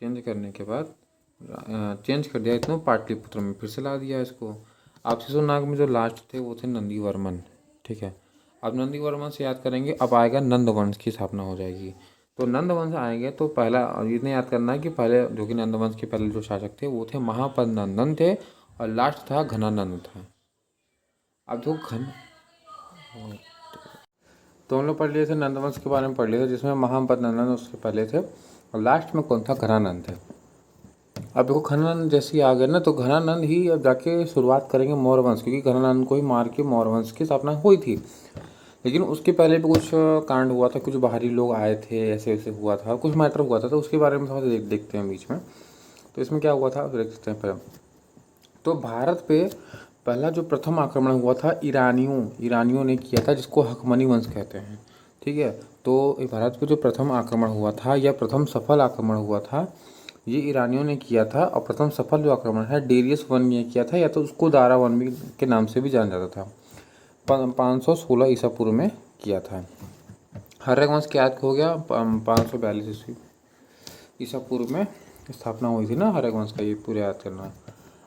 चेंज करने के बाद चेंज कर दिया इतना, पाटलिपुत्र में फिर से ला दिया इसको। अब शिशुनाग में जो लास्ट थे वो थे नंदीवर्मन। ठीक है, अब नंदीवर्मन से याद करेंगे, अब आएगा नंद वंश की स्थापना हो जाएगी। तो नंद वंश आएंगे तो पहला इतने याद करना है कि पहले जो कि नंद वंश के पहले जो शासक थे वो थे महापद नंदन थे, और लास्ट था घनानंद था। अब जो घन तो हम लोग पढ़ लिए थे नंदवंश के बारे में पढ़ लिए थे, जिसमें महापद नंदन उसके पहले थे, और लास्ट में कौन था, घनानंद थे। अब देखो घनानंद जैसे ही आ गए ना, तो घनानंद ही अब जाके शुरुआत करेंगे मौर्य वंश, क्योंकि घनानंद को ही मार के मौर्य वंश की स्थापना हुई थी। लेकिन उसके पहले भी कुछ कांड हुआ था, कुछ बाहरी लोग आए थे, ऐसे ऐसे हुआ था, कुछ मैटर हुआ था, तो उसके बारे में थोड़ा देखते हैं बीच में। तो इसमें क्या हुआ था देख सकते हैं पहले। तो भारत पे पहला जो प्रथम आक्रमण हुआ था ईरानियों ने किया था, जिसको हकमनी वंश कहते हैं। ठीक है, तो भारत पे जो प्रथम आक्रमण हुआ था या प्रथम सफल आक्रमण हुआ था, ये ईरानियों ने किया था। और प्रथम सफल जो आक्रमण है डेरियस वन ने किया था, या तो उसको दारा वन भी के नाम से भी जाना जाता था। 516 ईसा पूर्व में किया था। हर्रक वंश क्या हो गया, 542 ईस्वी ईसा पूर्व में स्थापना हुई थी ना हर्रक वंश का, ये पूरे याद करना।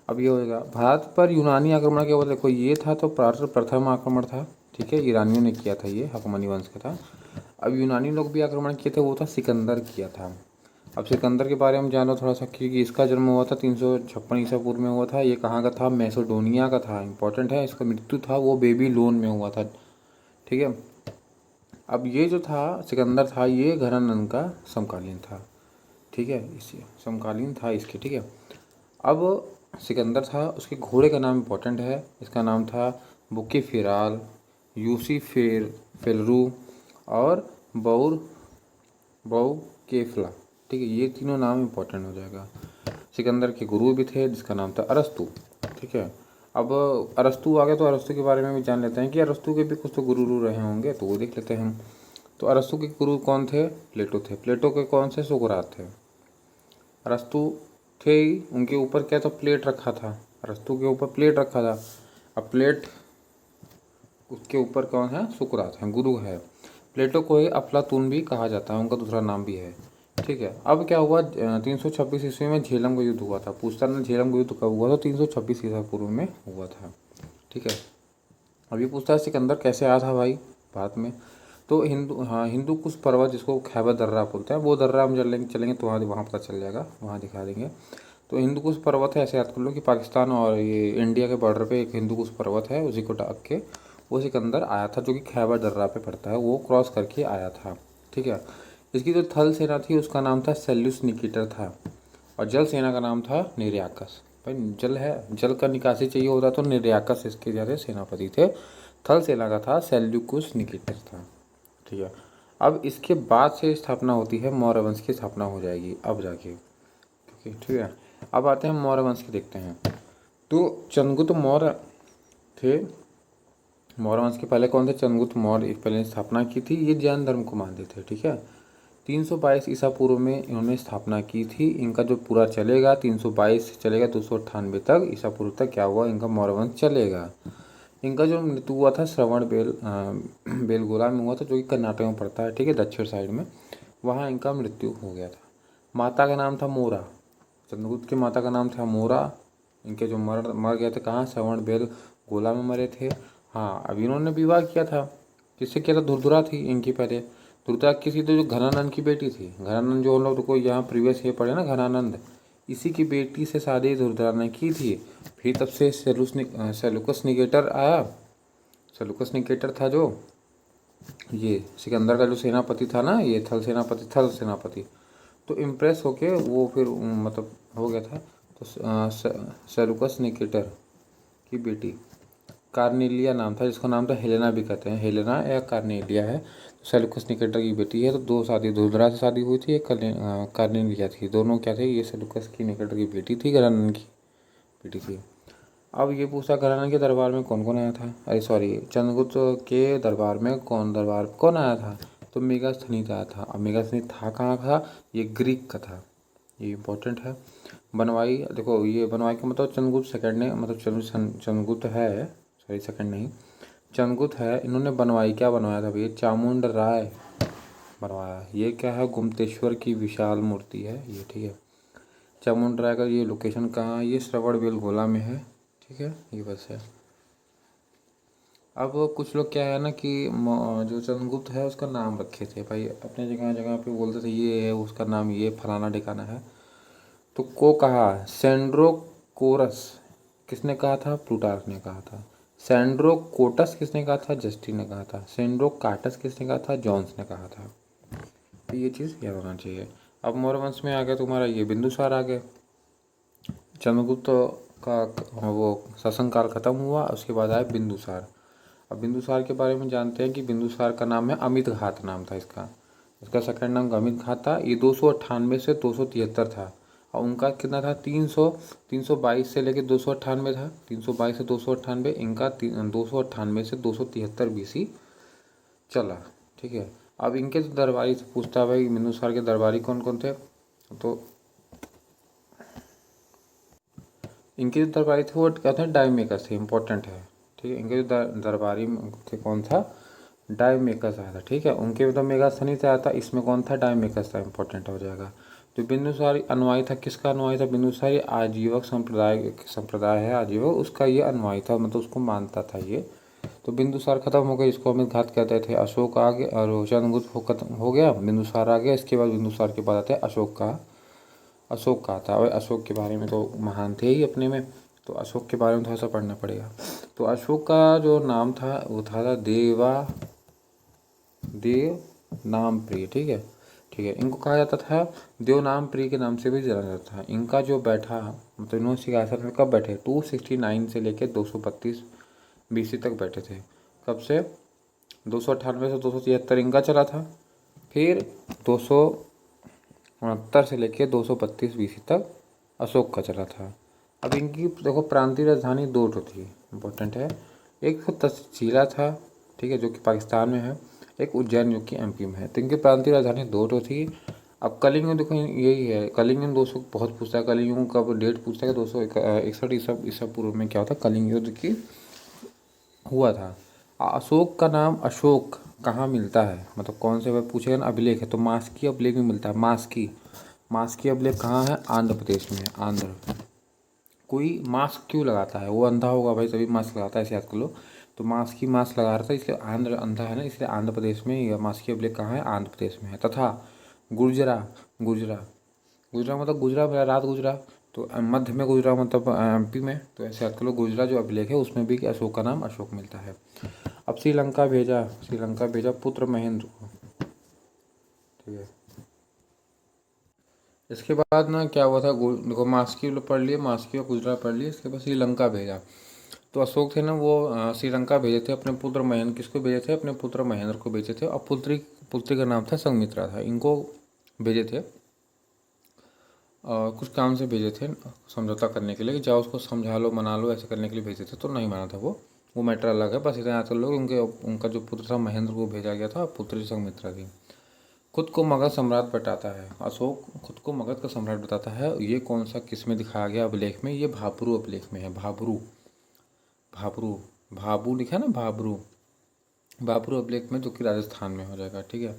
अब ये होगा भारत पर यूनानी आक्रमण के बाद, देखो ये था तो प्रथम आक्रमण था। ठीक है, ईरानियों ने किया था, ये हकमनी वंश का था। अब यूनानी लोग भी आक्रमण किए थे, वो था सिकंदर किया था। अब सिकंदर के बारे में जानो थोड़ा सा, क्योंकि इसका जन्म हुआ था 356 ईसा पूर्व में हुआ था। ये कहाँ का था, मैसेडोनिया का था, इंपॉर्टेंट है। इसका मृत्यु था वो बेबीलोन में हुआ था। ठीक है, अब ये जो था सिकंदर था, ये घनानंद का समकालीन था। ठीक है, इसी समकालीन था इसके। ठीक है, अब सिकंदर था, उसके घोड़े का नाम इम्पोर्टेंट है, इसका नाम था बुके फिराल, यूसी फेलरू और बौर बऊ केफला। ठीक है, ये तीनों नाम इम्पोर्टेंट हो जाएगा। सिकंदर के गुरु भी थे जिसका नाम था अरस्तु। ठीक है, अब अरस्तु आ गया तो अरस्तु के बारे में भी जान लेते हैं कि अरस्तु के भी कुछ तो गुरु रहे होंगे, तो वो देख लेते हैं हम। तो अरस्तु के गुरु कौन थे, प्लेटो थे। प्लेटो के कौन से, सुकरात थे। अरस्तु थे ही, उनके ऊपर क्या था, प्लेट रखा था। अरस्तु के ऊपर प्लेट रखा था। अब प्लेट उसके ऊपर कौन है, सुकरात है, गुरु है। प्लेटो को ही अफलातून भी कहा जाता है, उनका दूसरा नाम भी है। ठीक है, अब क्या हुआ, 326 ईस्वी में झेलम का युद्ध हुआ था। पूछता ना झेलम का युद्ध कब हुआ था, 326 ईसा पूर्व में हुआ था। ठीक है, अब ये पूछता है सिकंदर कैसे आया था भाई भारत में। तो हिंदू कुश पर्वत, जिसको खैबर दर्रा बोलते हैं, वो दर्रा हम चलेंगे तो वहाँ पता चल जाएगा, वहाँ दिखा देंगे। तो हिंदू कुश पर्वत है, ऐसे याद कर लो कि पाकिस्तान और ये इंडिया के बॉर्डर पे एक हिंदू कुश पर्वत है, उसी को ढक के वो सिकंदर आया था, जो कि खैबर दर्रा पे पड़ता है, वो क्रॉस करके आया था। ठीक है, इसकी जो थल सेना थी उसका नाम था सेल्यूस निकीटर था, और जल सेना का नाम था निर्याकस। भाई जल है, जल का निकासी चाहिए होता तो निर्याकस इसके ज़्यादा सेनापति थे। थल सेना का था सेल्यूकुस निकीटर था। ठीक है, अब इसके बाद से स्थापना होती है, मौर्य वंश की स्थापना हो जाएगी अब जाके। ठीक है, अब आते हैं मौर्य वंश के, देखते हैं। तो चंद्रगुप्त मौर्य थे, मौर्य वंश के पहले कौन थे, चंद्रगुप्त मौर्य पहले स्थापना की थी। ये जैन धर्म को मानते थे। ठीक है, 322 ईसा पूर्व में इन्होंने स्थापना की थी। इनका जो पूरा चलेगा 322 से चलेगा 298 तक ईसा पूर्व तक क्या हुआ, इनका मौर्य वंश चलेगा। इनका जो मृत्यु हुआ था श्रवण बेलगोला में हुआ था, जो कि कर्नाटक में पड़ता है। ठीक है, दक्षिण साइड में, वहाँ इनका मृत्यु हो गया था। माता का नाम था मोरा, चंद्रगुप्त की माता का नाम था मोरा। इनके जो मर गए थे कहाँ, श्रवण बेलगोला में मरे थे। हाँ, अब इन्होंने विवाह किया था, किससे किया था? धुरधुरा थी इनकी पहले। धुरधुरा किसी तो जो घनानंद की बेटी थी, घनानंद जो हम लोग को यहाँ प्रीवियस ये पढ़े ना, घनानंद, इसी की बेटी से शादी धुरधुरा ने की थी। फिर तब से सेलुकस निकेटर आया। सेलुकस निकेटर था जो ये सिकंदर का जो सेनापति था ना, ये थल सेनापति, तो इम्प्रेस होके वो फिर मतलब हो गया था। तो सेलुकस निकेटर की बेटी कार्नेलिया नाम था, जिसका नाम तो हेलेना भी कहते हैं, हेलेना या कार्नेलिया है। तो सेलुकस निकेटर की बेटी है। तो दो शादी धुरधुरा से शादी हुई थी, एक कार्नेलिया थी। दोनों क्या थे? ये सेलुकस की निकेटर की बेटी थी, घरानन की बेटी थी। अब ये पूछा घराना के दरबार में कौन कौन आया था? अरे सॉरी, चंद्रगुप्त के दरबार में कौन आया था? तो मेगास्थनीज आया था। अब मेगास्थनीज था कहाँ का? ये ग्रीक का था, ये इम्पोर्टेंट है। बनवाई, देखो ये बनवाई का मतलब चंद्रगुप्त सेकंड ने, मतलब चंद्रगुप्त है, सॉरी सेकंड नहीं, चंद्रगुप्त है। इन्होंने बनवाई क्या बनवाया था भैया? चामुंड राय बनवाया। ये क्या है? गुप्तेश्वर की विशाल मूर्ति है ये, ठीक है। चामुंड राय का ये लोकेशन कहाँ है? ये श्रवणबेलगोला में है, ठीक है, ये बस है। अब कुछ लोग क्या है ना कि जो चंद्रगुप्त है उसका नाम रखे थे भाई, अपने जगह जगह पे बोलते थे ये है उसका नाम, ये फलाना ठिकाना है। तो को कहा सेंड्रोकोरस किसने कहा था? प्लूटार्क ने कहा था। सेंड्रोकोटस किसने कहा था? जस्टिन ने कहा था। सेंड्रोकाटस किसने कहा था? जॉन्स ने कहा था। तो ये चीज़ याद होना चाहिए। अब मौर्य वंश में आ गया तुम्हारा ये बिंदुसार आ गया। चंद्रगुप्त का वो शासनकाल खत्म हुआ, उसके बाद आया बिंदुसार। अब बिंदुसार के बारे में जानते हैं कि बिंदुसार का नाम है अमित घात नाम था इसका। इसका सेकंड नाम अमित घात था। ये 298 से 273 था। और उनका कितना था? 322 से लेके 298 था। 322 से 298, इनका 298 से 273 BC चला, ठीक है। अब इनके दरबारी से पूछता है भाई बिंदुसार के दरबारी कौन कौन थे? तो इनके जो दरबारी थे वो कहते हैं डायमेकस थे, इंपॉर्टेंट है, ठीक है। इनके जो दरबारी थे कौन था? डायमेकस आया था, ठीक है। उनके मतलब मेगास्थनी से आया था, इसमें कौन था? डायमेकस था, इंपॉर्टेंट हो जाएगा। जो बिंदुसारी अनुयायी था, किसका अनुयायी था? बिंदुसारी आजीवक संप्रदाय है, आजीवक, उसका ये अनुयायी था, मतलब उसको मानता था ये। तो बिंदुसार खत्म हो गया, इसको अमित घात कहते थे। अशोक आ गया और चंद्रगुप्त खत्म हो गया, बिंदुसार आ गया। इसके बाद बिंदुसार के बाद आता है अशोक का था। और अशोक के बारे में तो महान थे ही अपने में, तो अशोक के बारे में थोड़ा सा पढ़ना पड़ेगा। तो अशोक का जो नाम था वो था देव नाम प्रिय, ठीक है, ठीक है। इनको कहा जाता था देव नाम प्रिय के नाम से भी जाना जाता था। इनका जो बैठा, मतलब इन्होंने सिंहासन में कब बैठे? 269 से लेकर 232 BC तक बैठे थे। कब से? 298 से 273 इनका चला था। फिर 269 से लेकर 232 BC तक अशोक का चला था। अब इनकी देखो प्रांतीय राजधानी दो ठो थी, इम्पोर्टेंट है। एक तक्षशिला था, ठीक है, जो कि पाकिस्तान में है। एक उज्जैन जो कि MP में है। तो इनकी प्रांतीय राजधानी दो ठो थी। अब कलिंग देखो यही है, कलिंग युद्ध 200 बहुत पूछता है, कलिंग युद्ध का डेट पूछता है कि 261 ईसा पूर्व में क्या होता है? कलिंग युद्ध की हुआ था। अशोक का नाम अशोक कहाँ मिलता है? मतलब कौन से वह पूछेगा ना, अभिलेख है तो मास्की अभिलेख में मिलता है। मास्की अभिलेख कहाँ है? आंध्र प्रदेश में है, आंध्र। कोई मास्क क्यों लगाता है? वो अंधा होगा भाई तभी मास्क लगाता है, ऐसे याद कर लो। तो मास्क लगा रहा था, इसलिए आंध्र अंधा है ना, इसलिए आंध्र प्रदेश में यह मास्की अभिलेख कहाँ है? आंध्र प्रदेश में है। तथा गुर्जरा गुर्जरा गुजरा मतलब गुजरा मेरा रात गुजरा, तो मध्य में गुजरा मतलब MP में, तो ऐसे याद कर लो। गुजरा जो अभिलेख है उसमें भी अशोक का नाम अशोक मिलता है। अब श्रीलंका भेजा पुत्र महेंद्र को, ठीक है। इसके बाद ना क्या हुआ था? देखो मास्की पढ़ लिए, मास्की और गुजरा पढ़ लिए, इसके बाद श्रीलंका भेजा। तो अशोक थे ना वो श्रीलंका भेजे थे अपने पुत्र महेंद्र, किसको भेजे थे? अपने पुत्र महेंद्र को भेजे थे। और पुत्री का नाम था संघमित्रा था, इनको भेजे थे। कुछ काम से भेजे थे समझौता करने के लिए, कि जाओ उसको समझा लो मना लो, ऐसे करने के लिए भेजे थे, तो नहीं माना था वो मैटर अलग है। बस इतना याद कर लो, उनका जो पुत्र था महेंद्र को भेजा गया था, पुत्री संघमित्रा थी। खुद को मगध सम्राट बताता है अशोक, खुद को मगध का सम्राट बताता है। ये कौन सा किस में दिखाया गया अभिलेख में? ये भाबरू अभिलेख में है। भाबू लिखा है ना, भाबरू अभिलेख में, जो कि राजस्थान में हो जाएगा, ठीक है।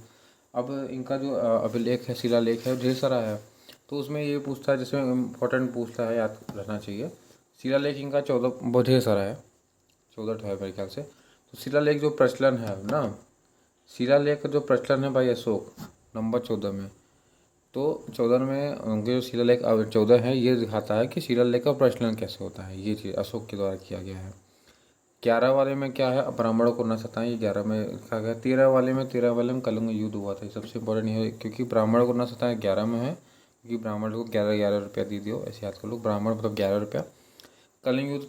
अब इनका जो अभिलेख है, शिलालेख है, ढेर सारा है। तो उसमें ये पूछता है, जिसमें इम्पोर्टेंट पूछता है, याद रहना चाहिए। शिलालेख इनका 14 बहुत ढेर सारा है, 14 है मेरे ख्याल से। तो शिलालेख जो प्रचलन है ना, शिलालेख का जो प्रचलन है भाई अशोक नंबर 14 में। तो 14 में उनके जो शिलालेख 14 है, ये दिखाता है कि शिलालेख का प्रचलन कैसे होता है। ये चीज़ अशोक के द्वारा किया गया है। 11 वाले में क्या है, ब्राह्मणों को न सताएं, ये 11 में लिखा गया। 13 वाले में कलिंग युद्ध हुआ था, सबसे इंपॉर्टेंट है क्योंकि ब्राह्मणों को न सताएं 11 में है, क्योंकि ब्राह्मण को 11 रुपया दे दियो, ऐसे याद कर लो। ब्राह्मण मतलब 11 रुपया। कलिंग युद्ध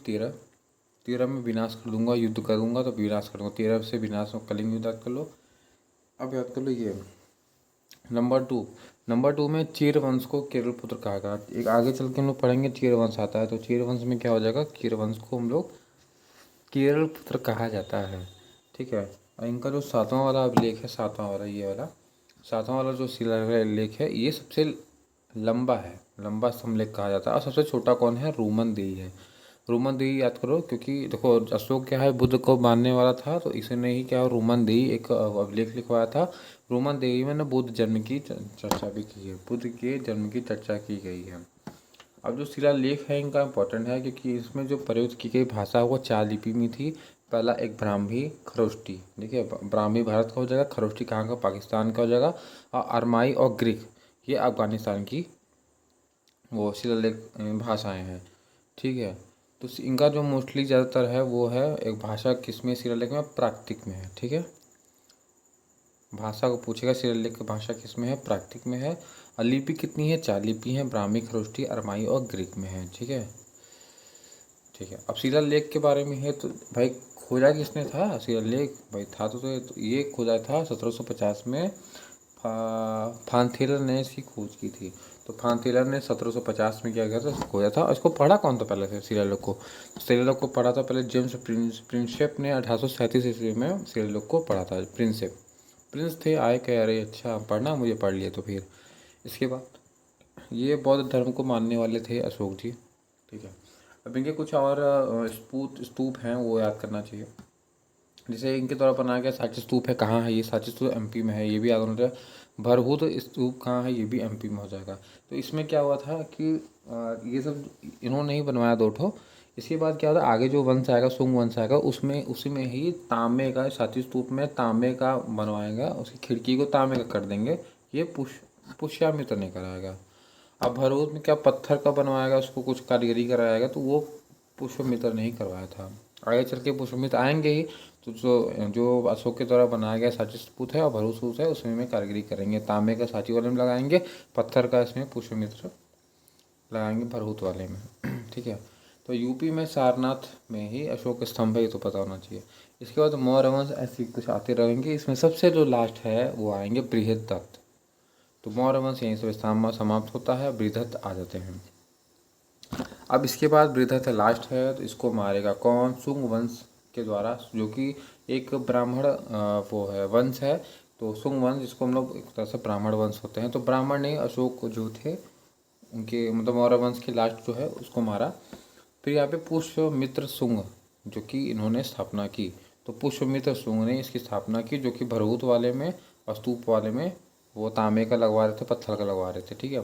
13 में विनाश कर दूंगा, युद्ध करूंगा तो विनाश करूंगा। 13 से विनाश में कलिंग युद्ध याद कर लो। अब याद कर लो ये नंबर 2 में चीर वंश को केरल पुत्र कहा गया। एक आगे चल के हम लोग पढ़ेंगे चीर वंश आता है, तो चीर वंश में क्या हो जाएगा, चीर वंश को हम लोग केरल पुत्र कहा जाता है। ठीक है। और इनका जो 7वां वाला अभिलेख है, 7वां वाला ये वाला 7वां वाला जो शिलालेख है, ये सबसे लंबा है, लंबा स्तंभलेख कहा जाता है। और सबसे छोटा कौन है, रोमन देही है। रोमन देही याद करो, क्योंकि देखो अशोक क्या है, बुद्ध को मानने वाला था, तो इसने ही क्या रोमन देही एक अभिलेख लिखवाया था। रोमन देही में ना बुद्ध जन्म की चर्चा भी की है, बुद्ध के जन्म की चर्चा की गई है। अब जो शिलालेख है इनका इम्पोर्टेंट है, क्योंकि इसमें जो प्रयुक्त की गई भाषा वो 4 लिपि में थी। पहला एक ब्राह्मी खरोष्टी, देखिए ब्राह्मी भारत का हो जाएगा, खरोष्टी कहाँ का, पाकिस्तान का हो जाएगा। और अरमाई और ग्रीक ये अफगानिस्तान की वो शिलालेख भाषाएं हैं। ठीक है। तो इनका जो मोस्टली ज़्यादातर है वो है एक भाषा किसमें, शिलालेख में, प्राकृतिक में है। ठीक है। भाषा को पूछेगा शिलालेख की भाषा किसमें है, प्राकृतिक में है। और लिपि कितनी है, 4 लिपि है, ब्राह्मी, खरोष्टी, अरमाई और ग्रीक में है। ठीक है। ठीक है। अब शिलालेख के बारे में है तो भाई खोजा किसने था शिलालेख, भाई था तो ये खोजा था 1750 में। फांथेलर ने इसकी खोज की थी। तो फांथेलर ने 1750 में क्या किया था, खोजा था। इसको पढ़ा कौन था पहले से शिलालेख को, शिलालेख को पढ़ा था पहले जेम्स प्रिंसेप ने 1837 ईस्वी में शिलालेख को पढ़ा था। प्रिंस थे, आए कह रहे अच्छा पढ़ना, मुझे पढ़ लिया। तो फिर इसके बाद ये बौद्ध धर्म को मानने वाले थे अशोक जी। ठीक है। अब इनके कुछ और स्तूप हैं वो याद करना चाहिए। जैसे इनके द्वारा बनाया गया सांची स्तूप है, कहाँ है ये, सांची स्तूप एमपी में है, ये भी याद होना चाहिए। भरहूत स्तूप कहाँ है, ये भी एमपी में हो जाएगा। तो इसमें क्या हुआ था कि ये सब इन्होंने ही बनवाया 2 ठो। इसके बाद क्या होता है, आगे जो वंश आएगा, सुंग वंश आएगा, उसमें उसी में ही तांबे का, सांची स्तूप में तांबे का बनवाएगा, उसकी खिड़की को तांबे का कर देंगे। ये पुष्यमित्र ने कराएगा। अब भरूच में क्या पत्थर का बनवाएगा, उसको कुछ कारीगरी कराएगा, तो वो पुष्यमित्र ने ही करवाया था। आगे चल के पुष्यमित्र आएंगे ही, तो जो जो अशोक के द्वारा बनाया गया सांची स्तूप है और भरूच स्तूप है, उसमें में कारीगरी करेंगे। तांबे का सांची वाले में लगाएंगे, पत्थर का इसमें पुष्यमित्र लगाएंगे भरूच वाले में। ठीक है। तो यूपी में सारनाथ में ही अशोक स्तंभ है, ये तो पता होना चाहिए। इसके बाद मौर्य वंश ऐसे कुछ आते रहेंगे। इसमें सबसे जो लास्ट है वो आएंगे बृहदत्त। तो मौर्य वंश यहीं से समाप्त होता है, बृहदत्त आ जाते हैं। अब इसके बाद बृहदत्त लास्ट है, तो इसको मारेगा कौन, शुंग वंश के द्वारा, जो कि एक ब्राह्मण वो है वंश है। तो शुंग वंश जिसको हम लोग एक तरह से ब्राह्मण वंश होते हैं, तो ब्राह्मण ने अशोक जो थे उनके मतलब मौर्य वंश के लास्ट जो है उसको मारा। फिर यहाँ पे पुष्यमित्र शुंग जो कि इन्होंने स्थापना की। तो पुष्यमित्र शुंग ने इसकी स्थापना की, जो कि भरहूत वाले में और स्तूप वाले में वो तांबे का लगवा रहे थे, पत्थर का लगवा रहे थे। ठीक है।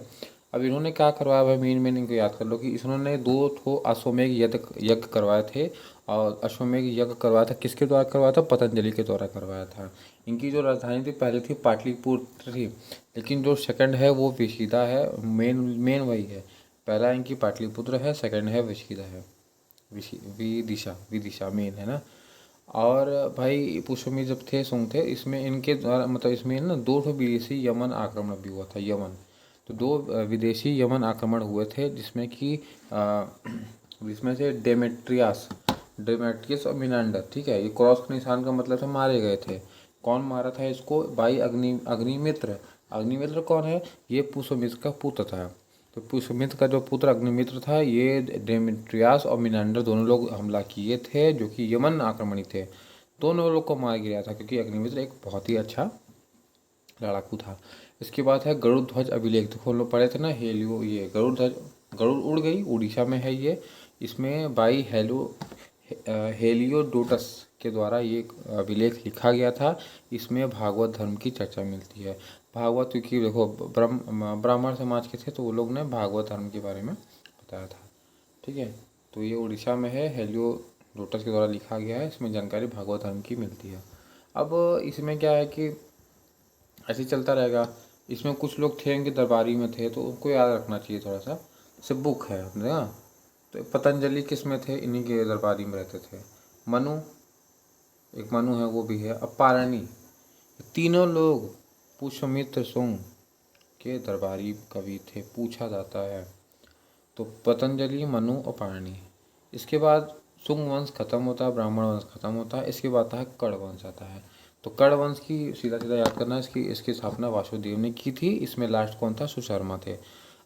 अब इन्होंने क्या करवाया भाई, मेन इनको याद कर लो कि इन्होंने 2 ठो अश्वमेघ यज्ञ करवाए थे। और अश्वमेघ यज्ञ करवाया था किसके द्वारा करवाया था, पतंजलि के द्वारा करवाया था। इनकी जो राजधानी थी पहले थी पाटलिपुत्र थी, लेकिन जो सेकंड है वो विशिदा है। मेन वही है, पहला इनकी पाटलिपुत्र है, सेकंड है विशिदा है, विदिशा मेन है ना। और भाई पुष्यमित्र जब थे सुंग थे, इसमें इनके द्वारा मतलब इसमें ना 2 ठो विदेशी यमन आक्रमण भी हुआ था, यमन। तो 2 विदेशी यमन आक्रमण हुए थे, जिसमें कि जिसमें से डेमेट्रियस और मिनांडर। ठीक है। ये क्रॉस के निशान का मतलब था मारे गए थे। कौन मारा था इसको, भाई अग्निमित्र। अग्निमित्र कौन है, ये पुष्यमित्र का पुत्र था। तो पुष्यमित्र का जो पुत्र अग्निमित्र था, ये डेमेट्रियस और मिनांडर दोनों लोग हमला किए थे, जो कि यमन आक्रमणी थे। दोनों लोग को मार गिरा था, क्योंकि अग्निमित्र एक बहुत ही अच्छा लड़ाकू था। इसके बाद है गरुड़ ध्वज अभिलेख। देखो हम लोग पढ़े थे ना हेलियो, ये गरुड़ ध्वज, गरुड़ उड़ गई, उड़ीसा में है ये। इसमें बाई हेलियोडोटस के द्वारा ये अभिलेख लिखा गया था। इसमें भागवत धर्म की चर्चा मिलती है। भागवत क्योंकि देखो ब्राह्मण समाज के थे, तो वो लोग ने भागवत धर्म के बारे में बताया था। ठीक है। तो ये उड़ीसा में है, हेलियोडोटस के द्वारा लिखा गया है, इसमें जानकारी भागवत धर्म की मिलती है। अब इसमें क्या है कि ऐसे ही चलता रहेगा। इसमें कुछ लोग थे इनके दरबारी में थे, तो उनको याद रखना चाहिए थोड़ा सा। जैसे बुक है अपने ना, तो पतंजलि किस में थे, इन्हीं के दरबारी में रहते थे। मनु, एक मनु है वो भी है। अब पारणी, तीनों लोग पुष्यमित्र सुंग के दरबारी कवि थे, पूछा जाता है। तो पतंजलि, मनु और पारणी। इसके बाद सुंग वंश खत्म होता है, ब्राह्मण वंश खत्म होता है, इसके बाद आता है कर्ण वंश आता है। तो कर्ण वंश की सीधा सीधा याद करना है, इसकी स्थापना वासुदेव ने की थी। इसमें लास्ट कौन था, सुशर्मा थे।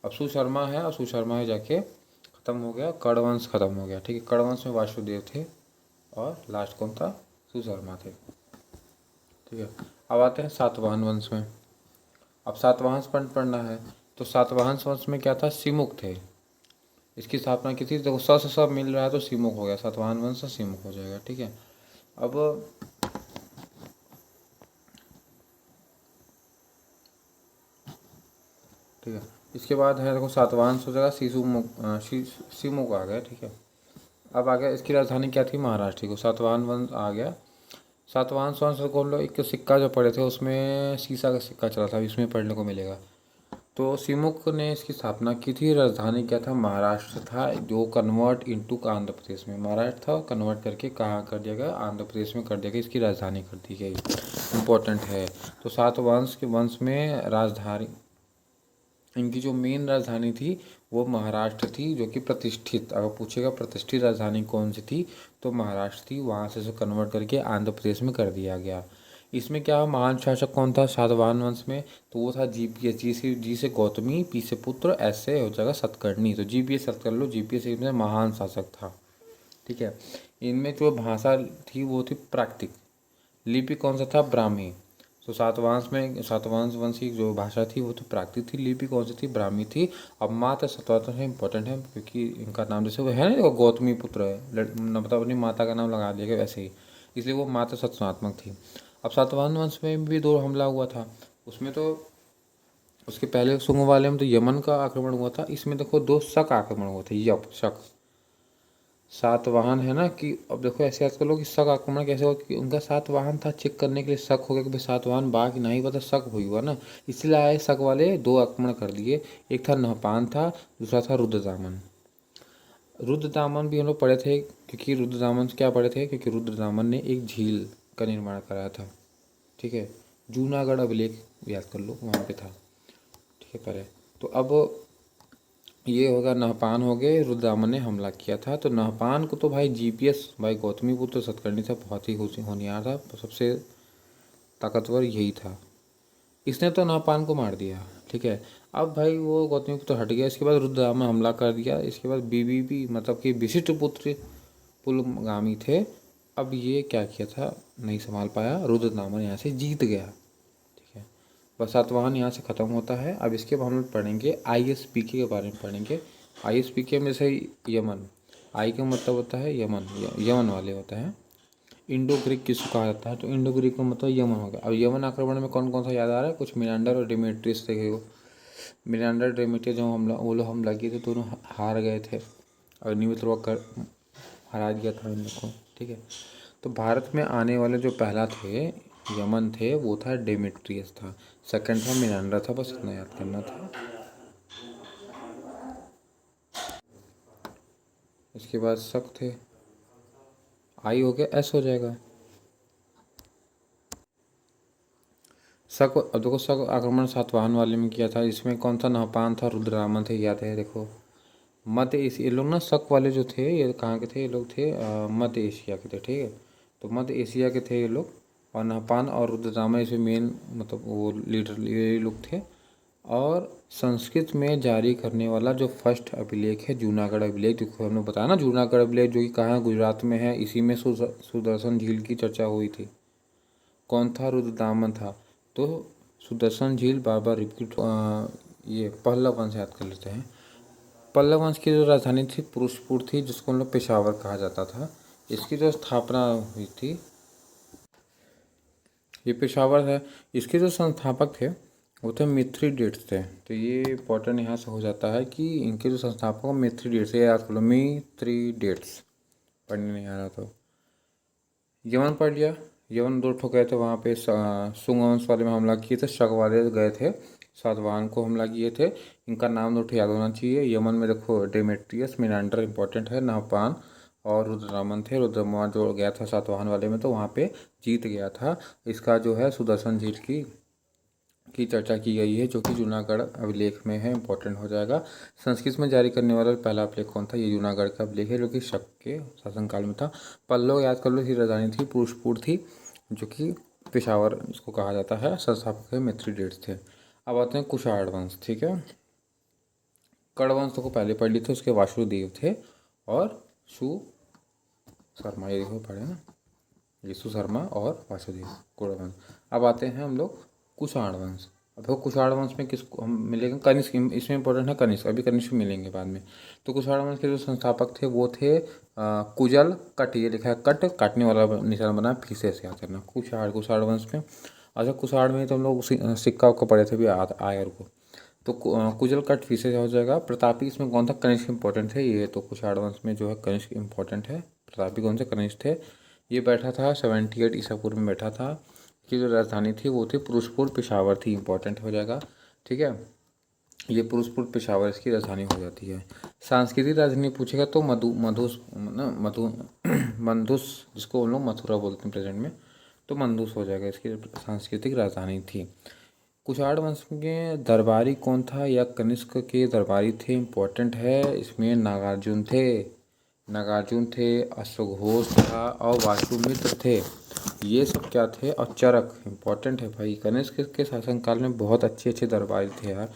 अब सुशर्मा है और सुशर्मा है जाके खत्म हो गया, कर्ण वंश खत्म हो गया। ठीक है, कर्ण वंश में वासुदेव थे और लास्ट कौन था, सुशर्मा थे। ठीक है, अब आते हैं सातवाहन वंश में। अब सातवाहन वंश पढ़ना है। तो सातवाहन वंश में क्या था, सिमुक थे। इसकी स्थापना की थी। देखो स से सब मिल रहा है तो सिमुक हो गया, सातवाहन वंश से सिमुक हो जाएगा। ठीक है, अब ठीक है, इसके बाद है देखो सातवाहन हो जाएगा, सिमुक आ गया। ठीक है, अब आ गया इसकी राजधानी क्या थी, महाराष्ट्र। ठीक है, सातवाहन वंश आ गया। सातवाहन वंश को हम लोग एक सिक्का जो पढ़े थे उसमें शीशा का सिक्का चला था, इसमें पढ़ने को मिलेगा। तो सिमुक ने इसकी स्थापना की थी। राजधानी क्या था, महाराष्ट्र था, जो कन्वर्ट इनटू आंध्र प्रदेश में। महाराष्ट्र था, कन्वर्ट करके कहाँ कर दिया गया, आंध्र प्रदेश में कर दिया गया, इसकी राजधानी कर दी गई। इम्पोर्टेंट है। तो सातवाहन के वंश में राजधानी, इनकी जो मेन राजधानी थी वो महाराष्ट्र थी, जो कि प्रतिष्ठित, अगर पूछेगा प्रतिष्ठित राजधानी कौन सी थी तो महाराष्ट्र थी। वहाँ से कन्वर्ट करके आंध्र प्रदेश में कर दिया गया। इसमें क्या महान शासक कौन था सातवाहन वंश में, तो वो था जीपीएस। जी से गौतमी, पी से पुत्र, ऐसे हो जाएगा सतकर्णी। तो जीपीएस सर्च कर लो, जीपीएस इसमें महान शासक था। ठीक है, इनमें जो भाषा थी वो थी प्राकृतिक। लिपि कौन सा था, ब्राह्मी। तो सातवाहन वंश की जो भाषा थी वो तो प्राकृतिक थी। लिपि कौन सी थी, ब्राह्मी थी। अब माता सतवाहन है, इंपॉर्टेंट है क्योंकि इनका नाम जैसे वो है ना, गौतमी पुत्र है, मतलब अपनी माता का नाम लगा दिया गया वैसे ही, इसलिए वो माता सत्सनात्मक थी। अब सातवाहन वंश में भी दो हमला हुआ था। उसमें तो उसके पहले शुंग वाले में तो यमन का आक्रमण हुआ था। इसमें देखो दो शक आक्रमण हुए थे, यप शक। सातवाहन है ना, कि अब देखो ऐसे याद कर लो कि शक आक्रमण कैसे हुआ, कि उनका सातवाहन था, चेक करने के लिए शक हो गया कि भाई सातवाहन बा कि नहीं पता, शक हुआ ना, इसलिए आए शक वाले दो आक्रमण कर दिए। एक था नहपान था, दूसरा था रुद्रदामन। रुद्रदामन भी हम लोग पढ़े थे, क्योंकि रुद्रदामन क्या पढ़े थे, क्योंकि रुद्रदामन ने एक झील का निर्माण कराया था। ठीक है, जूनागढ़ अभिलेख याद कर लो, वहाँ पे था। ठीक है, पढ़े। तो अब ये होगा, नहपान हो गए, रुद्रदामन ने हमला किया था। तो नहपान को तो भाई जीपीएस, भाई गौतमीपुत्र सतकर्णी था, बहुत ही होशियार था, सबसे ताकतवर यही था। इसने तो नहपान को मार दिया। ठीक है, अब भाई वो गौतमीपुत्र हट गया, इसके बाद रुद्रदामन हमला कर दिया। इसके बाद बीबी मतलब कि विशिष्ट पुत्र पुलगामी थे। अब ये क्या किया था, नहीं संभाल पाया, रुद्रदामन यहाँ से जीत गया। ठीक है, बस सातवाहन यहाँ से ख़त्म होता है। अब इसके बाद हम लोग पढ़ेंगे आईएसपीके के बारे में पढ़ेंगे। आईएसपीके में से यमन, आई का मतलब होता है यमन, यमन वाले होता है। इंडो ग्रीक किसको कहा जाता है, तो इंडो ग्रीक का मतलब यमन हो गया। अब यमन आक्रमण में कौन कौन सा याद आ रहा है, कुछ मिनांडर और डेमेट्रियस थे। मिनांडर डेमेट्रियस जो हमला, वो लोग हमला किए थे, दोनों हार गए थे। अग्निमित्र कर हरा दिया था इन लोग को। ठीक है, तो भारत में आने वाले जो पहला थे यमन थे वो था डेमेट्रियस था, सेकंड था मिनांडर था, बस इतना याद करना था। इसके बाद शक थे, आई हो गया, एस हो जाएगा। शक, अब देखो शक आक्रमण सातवाहन वाले में किया था, इसमें कौन था, नहपान था, रुद्रदामन थे, याद है। देखो मध्य एशिया, ये लोग ना शक वाले जो थे ये कहाँ के थे, ये लोग थे मध्य एशिया के थे। ठीक है, तो मध्य एशिया के थे ये लोग। और नहपान और रुद्रदामन इसमें मेन मतलब वो लीडर ये लोग थे। और संस्कृत में जारी करने वाला जो फर्स्ट अभिलेख है जूनागढ़ अभिलेख, जो हमने बताया ना जूनागढ़ अभिलेख, जो कि कहाँ गुजरात में है, इसी में सुदर्शन झील की चर्चा हुई थी। कौन था, रुद्रदामन था। तो सुदर्शन झील बार बार रिपीट, ये पहला वंश याद कर लेते हैं। पल्लव वंश की जो राजधानी थी पुरुषपुर थी, जिसको हम लोग पेशावर कहा जाता था। इसकी जो स्थापना हुई थी, ये पेशावर है। इसके जो संस्थापक थे वो थे मिथ्रीडेट्स थे। तो ये इंपॉर्टेंट यहाँ से हो जाता है कि इनके जो संस्थापक मिथ्रीडेट्स, ये याद कर लो, मिथ्रीडेट्स, पढ़ने नहीं आ रहा तो। यमन पढ़ लिया, यवन 2 ठो गए थे वहाँ पे, सुंग वंश वाले में हमला किए थे, शक वाले गए थे सातवाहन को हमला किए थे। इनका नाम 2 ठो याद होना चाहिए। यमन में देखो डेमेट्रियस, मिनांडर इंपॉर्टेंट है, नहपान और रुद्ररामन थे। रुद्रमा जो गया था सातवाहन वाले में तो वहाँ पे जीत गया था। इसका जो है सुदर्शन झील की चर्चा की गई है, जो कि जूनागढ़ अभिलेख में है, इंपॉर्टेंट हो जाएगा। संस्कृत में जारी करने वाला पहला अभिलेख कौन था? ये जूनागढ़ का अभिलेख है, जो कि शक के शासनकाल में था। पल्लव याद कर लो, इसकी राजधानी थी पुरुषपुर थी, जो कि पेशावर इसको कहा जाता है। संस्थापक है मिथ्रिडेट्स थे। अब आते हैं कुषाण वंश, ठीक है। कर्ण वंश को पहले पढ़ लिए थे, उसके वासुदेव थे और सु शर्मा, ये देखो पढ़े ना, यीशु शर्मा और वासुदेव, कर्ण वंश। अब आते हैं हम लोग कुषाण वंश। अब देखो कुषाण वंश में किसको हम मिलेंगे? कनिष्क, इसमें इंपॉर्टेंट है कनिष्क, अभी कनिष्क मिलेंगे बाद में। तो कुषाण वंश के जो संस्थापक थे वो थे कुजल कट, ये लिखा है कट, काटने वाला निशान बना पीछे से याद करना। कुषाण वंश में। अच्छा, कुषाण में तो हम लोग सिक्का को पढ़े थे भी आयर को, तो कुजल कट फीसे हो जाएगा। प्रतापी इसमें कौन था? कनिष्क इंपॉर्टेंट है ये, तो कुषाण वंश में जो है कनिष्क इंपॉर्टेंट है। प्रतापी कौन से? कनिष्क थे। ये बैठा था 78 ईसा पूर्व में बैठा था। की जो राजधानी थी वो थी पुरुषपुर, पेशावर थी, इंपॉर्टेंट हो जाएगा, ठीक है। ये पुरुषपुर पेशावर इसकी राजधानी हो जाती है। सांस्कृतिक राजधानी पूछेगा तो मंदुस, जिसको हम लोग मथुरा बोलते हैं प्रेजेंट में, तो मंदुस हो जाएगा, इसकी सांस्कृतिक राजधानी थी। कुषाण वंश के दरबारी कौन था? या कनिष्क के दरबारी थे, इंपॉर्टेंट है। इसमें नागार्जुन थे, अश्वघोष था और वासुमित्र थे। ये सब क्या थे? और चरक, इंपॉर्टेंट है भाई। कनिष्क के शासनकाल में बहुत अच्छे अच्छे दरबारी थे यार।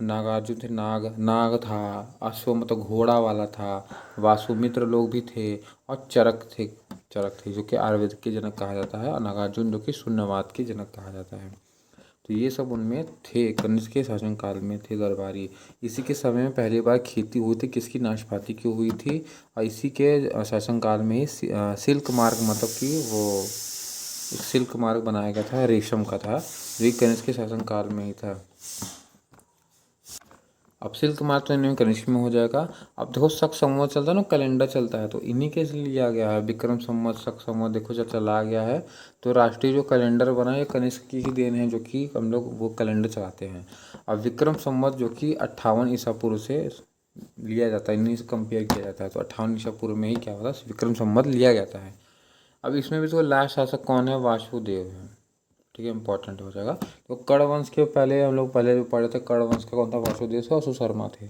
नागार्जुन थे, नाग था, अश्व मतलब घोड़ा वाला था, वासुमित्र लोग भी थे और चरक थे जो कि आयुर्वेद के जनक कहा जाता है, और नागार्जुन जो कि शून्यवाद के जनक कहा जाता है। तो ये सब उनमें थे, कनिष्क के शासनकाल में थे दरबारी। इसी के समय में पहली बार खेती हुई थी, किसकी? नाशपाती की हुई थी। और इसी के शासनकाल में ही सिल्क मार्ग, मतलब कि वो एक सिल्क मार्ग बनाया गया था, रेशम का था, जो कि कनिष्क के शासनकाल में ही था। अब सिल्क मार्ग तो इनमें कनिष्क में हो जाएगा। अब देखो शक संवत चलता है ना, कैलेंडर चलता है, तो इन्हीं के लिए लिया गया है। विक्रम संवत, शक संवत देखो जब चला गया है, तो राष्ट्रीय जो कैलेंडर बना है ये कनिष्क की ही देन है, जो कि हम लोग वो कैलेंडर चलाते हैं। अब विक्रम संवत जो कि 58 ईसा पूर्व से लिया जाता है, इन्हीं से कंपेयर किया जाता है, तो 58 ईसा पूर्व में ही क्या होता है? विक्रम संवत लिया जाता है। अब इसमें भी तो लास्ट शासक कौन है? वासुदेव है, ठीक है, इंपॉर्टेंट हो जाएगा। तो कर्ण वंश के पहले हम लोग पहले पढ़े थे, कर्ण वंश का कौन था? वासुदेव थे और सुशर्मा थे।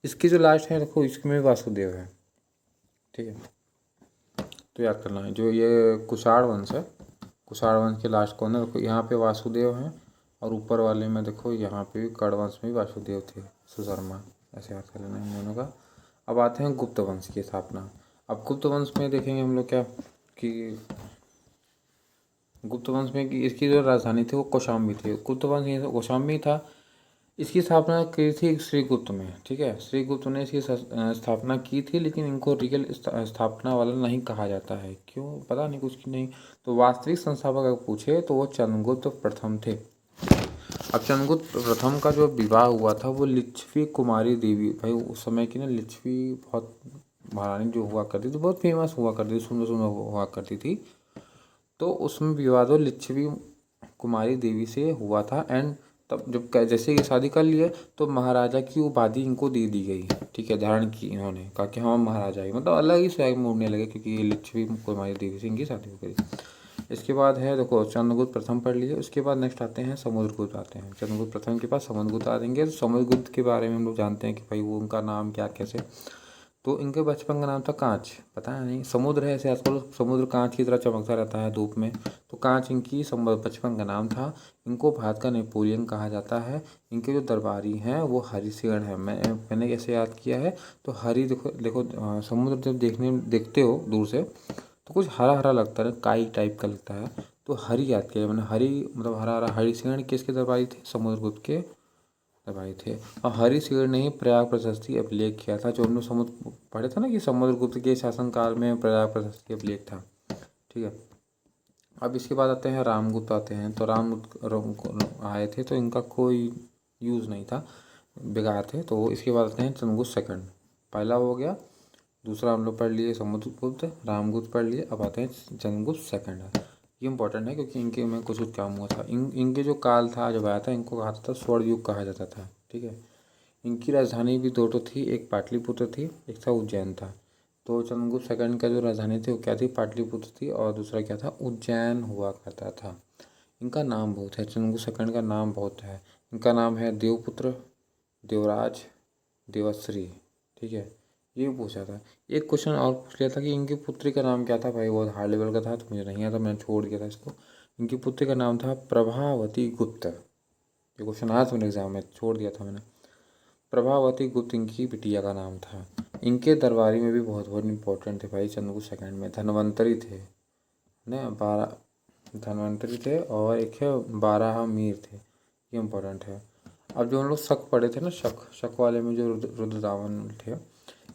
इसकी जो लास्ट है देखो, इसमें भी वासुदेव है, ठीक है, तो याद करना है। जो ये कुषाण वंश है, कुषाण वंश के लास्ट कौन है? देखो यहाँ पे वासुदेव हैं, और ऊपर वाले में देखो यहाँ पे भी कर्ण वंश में भी वासुदेव थे, सुशर्मा, ऐसे याद कर लेना इन दोनों का। अब आते हैं गुप्त वंश की स्थापना। अब गुप्त वंश में देखेंगे हम लोग क्या कि गुप्त वंश में कि इसकी जो राजधानी थी वो कौशाम्बी थी। गुप्त वंश ये कौशाम्बी था। इसकी स्थापना की थी श्रीगुप्त में, ठीक है, श्रीगुप्त ने इसकी स्थापना की थी, लेकिन इनको रियल स्थापना वाला नहीं कहा जाता है, क्यों पता नहीं, कुछ की नहीं। तो वास्तविक संस्थापक अगर पूछे तो वो चंद्रगुप्त प्रथम थे। अब चंद्रगुप्त प्रथम का जो विवाह हुआ था वो लिच्छवी कुमारी देवी, भाई उस समय की ना लिच्छवी बहुत महारानी जो हुआ करती थी, बहुत फेमस हुआ करती थी, सुंदर सुंदर हुआ करती थी, तो उसमें विवाद लिच्छवी कुमारी देवी से हुआ था। एंड तब जब जैसे ये शादी कर लिए तो महाराजा की उपाधि इनको दे दी गई, ठीक है, धारण की इन्होंने, कहा कि हम महाराजा ही, मतलब अलग ही स्वैग में उड़ने लगे, क्योंकि ये लिच्छवी कुमारी देवी से इनकी शादी हो गई। इसके बाद है देखो चंद्रगुप्त प्रथम पढ़ लीजिए। उसके बाद नेक्स्ट आते हैं समुद्रगुप्त आते हैं। चंद्रगुप्त प्रथम के पास समुद्रगुप्त आ जाएंगे। तो समुद्रगुप्त के बारे में हम लोग जानते हैं कि भाई वो उनका नाम क्या कैसे, तो इनके बचपन का नाम था कांच, पता है नहीं, समुद्र है ऐसे आजकल, समुद्र कांच की तरह चमकता रहता है धूप में, तो कांच इनकी बचपन का नाम था। इनको भारत का नेपोलियन कहा जाता है। इनके जो दरबारी हैं वो हरिशेन है। मैंने कैसे याद किया है? तो हरी देखो देखो समुद्र जब देखते हो दूर से तो कुछ हरा हरा लगता है, काई टाइप का लगता है, तो हरी याद किया मैंने। हरी मतलब हरा हरा। हरिशेन किसके दरबारी थे? समुद्रगुप्त के दरबारी थे। और हरिशेन ने ही प्रयाग प्रशस्ति अभिलेख किया था, जो हम लोग समुद्र पढ़े थे ना कि समुद्रगुप्त के शासनकाल में प्रयाग प्रशस्ति अभिलेख था, ठीक है। अब इसके बाद आते हैं रामगुप्त आते हैं। तो रामगुप्त आए थे तो इनका कोई यूज़ नहीं था, बेकार थे। तो इसके बाद आते हैं चंद्रगुप्त सेकंड, पहला हो गया, दूसरा हम लोग पढ़ लिए समुद्रगुप्त, रामगुप्त पढ़ लिए, अब आते हैं चंद्रगुप्त सेकंड। ये इंपॉर्टेंट है क्योंकि इनके में कुछ काम हुआ था। इनके जो काल था जब आया था, इनको कहा था स्वर्ण युग कहा जाता था। ठीक है। इनकी राजधानी भी दो तो थी, एक पाटलिपुत्र थी, एक था उज्जैन था। तो चंद्रगुप्त सेकंड का जो राजधानी थी वो क्या थी, पाटलिपुत्र थी, और दूसरा क्या था, उज्जैन हुआ करता था। इनका नाम बहुत है, चंद्रगुप्त सेकंड का नाम बहुत है। इनका नाम है देवपुत्र, देवराज, देवश्री। ठीक है, ये पूछा था। एक क्वेश्चन और पूछ लिया था कि इनकी पुत्री का नाम क्या था। भाई बहुत हाई लेवल का था तो मुझे नहीं आता, मैंने छोड़ दिया था इसको। इनकी पुत्री का नाम था प्रभावती गुप्त। ये क्वेश्चन आया था मेरे एग्जाम में, छोड़ दिया था मैंने। प्रभावती गुप्त इनकी बिटिया का नाम था। इनके दरबारी में भी बहुत बहुत इंपॉर्टेंट थे भाई चंद्रगुप्त सेकंड में। धनवंतरी थे ना, 12 धनवंतरी थे, और एक है 12 मीर थे। ये इम्पोर्टेंट है। अब जो हम लोग शक पढ़े थे ना, शक वाले में जो रुद्रदामन थे,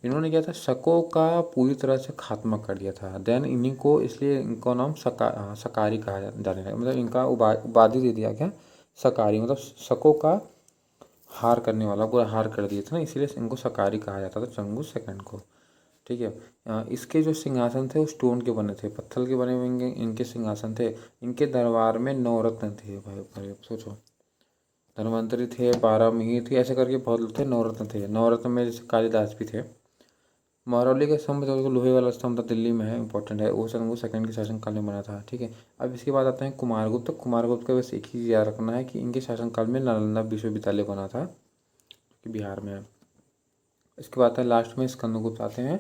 इन्होंने क्या था, शकों का पूरी तरह से खात्मा कर दिया था। देन इन्हीं को, इसलिए इनका नाम सकारी कहा जाने लगा। मतलब इनका उपाधि दे दिया गया सकारी, मतलब शकों का हार करने वाला, पूरा हार कर दिया था ना, इसीलिए इनको सकारी कहा जाता था चंद्रगुप्त सेकंड को। ठीक है। इसके जो सिंहासन थे वो स्टोन के बने थे, पत्थर के बने हुए इनके सिंहासन थे। इनके दरबार में 9 रत्न थे भाई भाई, सोचो। धनवंतरी थे, 12 मिहिर थे, ऐसे करके बहुत लोग थे, 9 रत्न थे। 9 रत्न में जैसे कालिदास भी थे। महरौली का स्तंभ जो लोहे वाला स्तंभ था, दिल्ली में है, इंपॉर्टेंट है, वो चंद्रगुप्त सेकंड के शासनकाल में बना था। ठीक है। अब इसके बाद आते हैं कुमारगुप्त। कुमारगुप्त का बस एक ही चीज़ याद रखना है कि इनके शासनकाल में नालंदा विश्वविद्यालय बना था, कि बिहार में है। इसके बाद है लास्ट में स्कंदगुप्त आते हैं।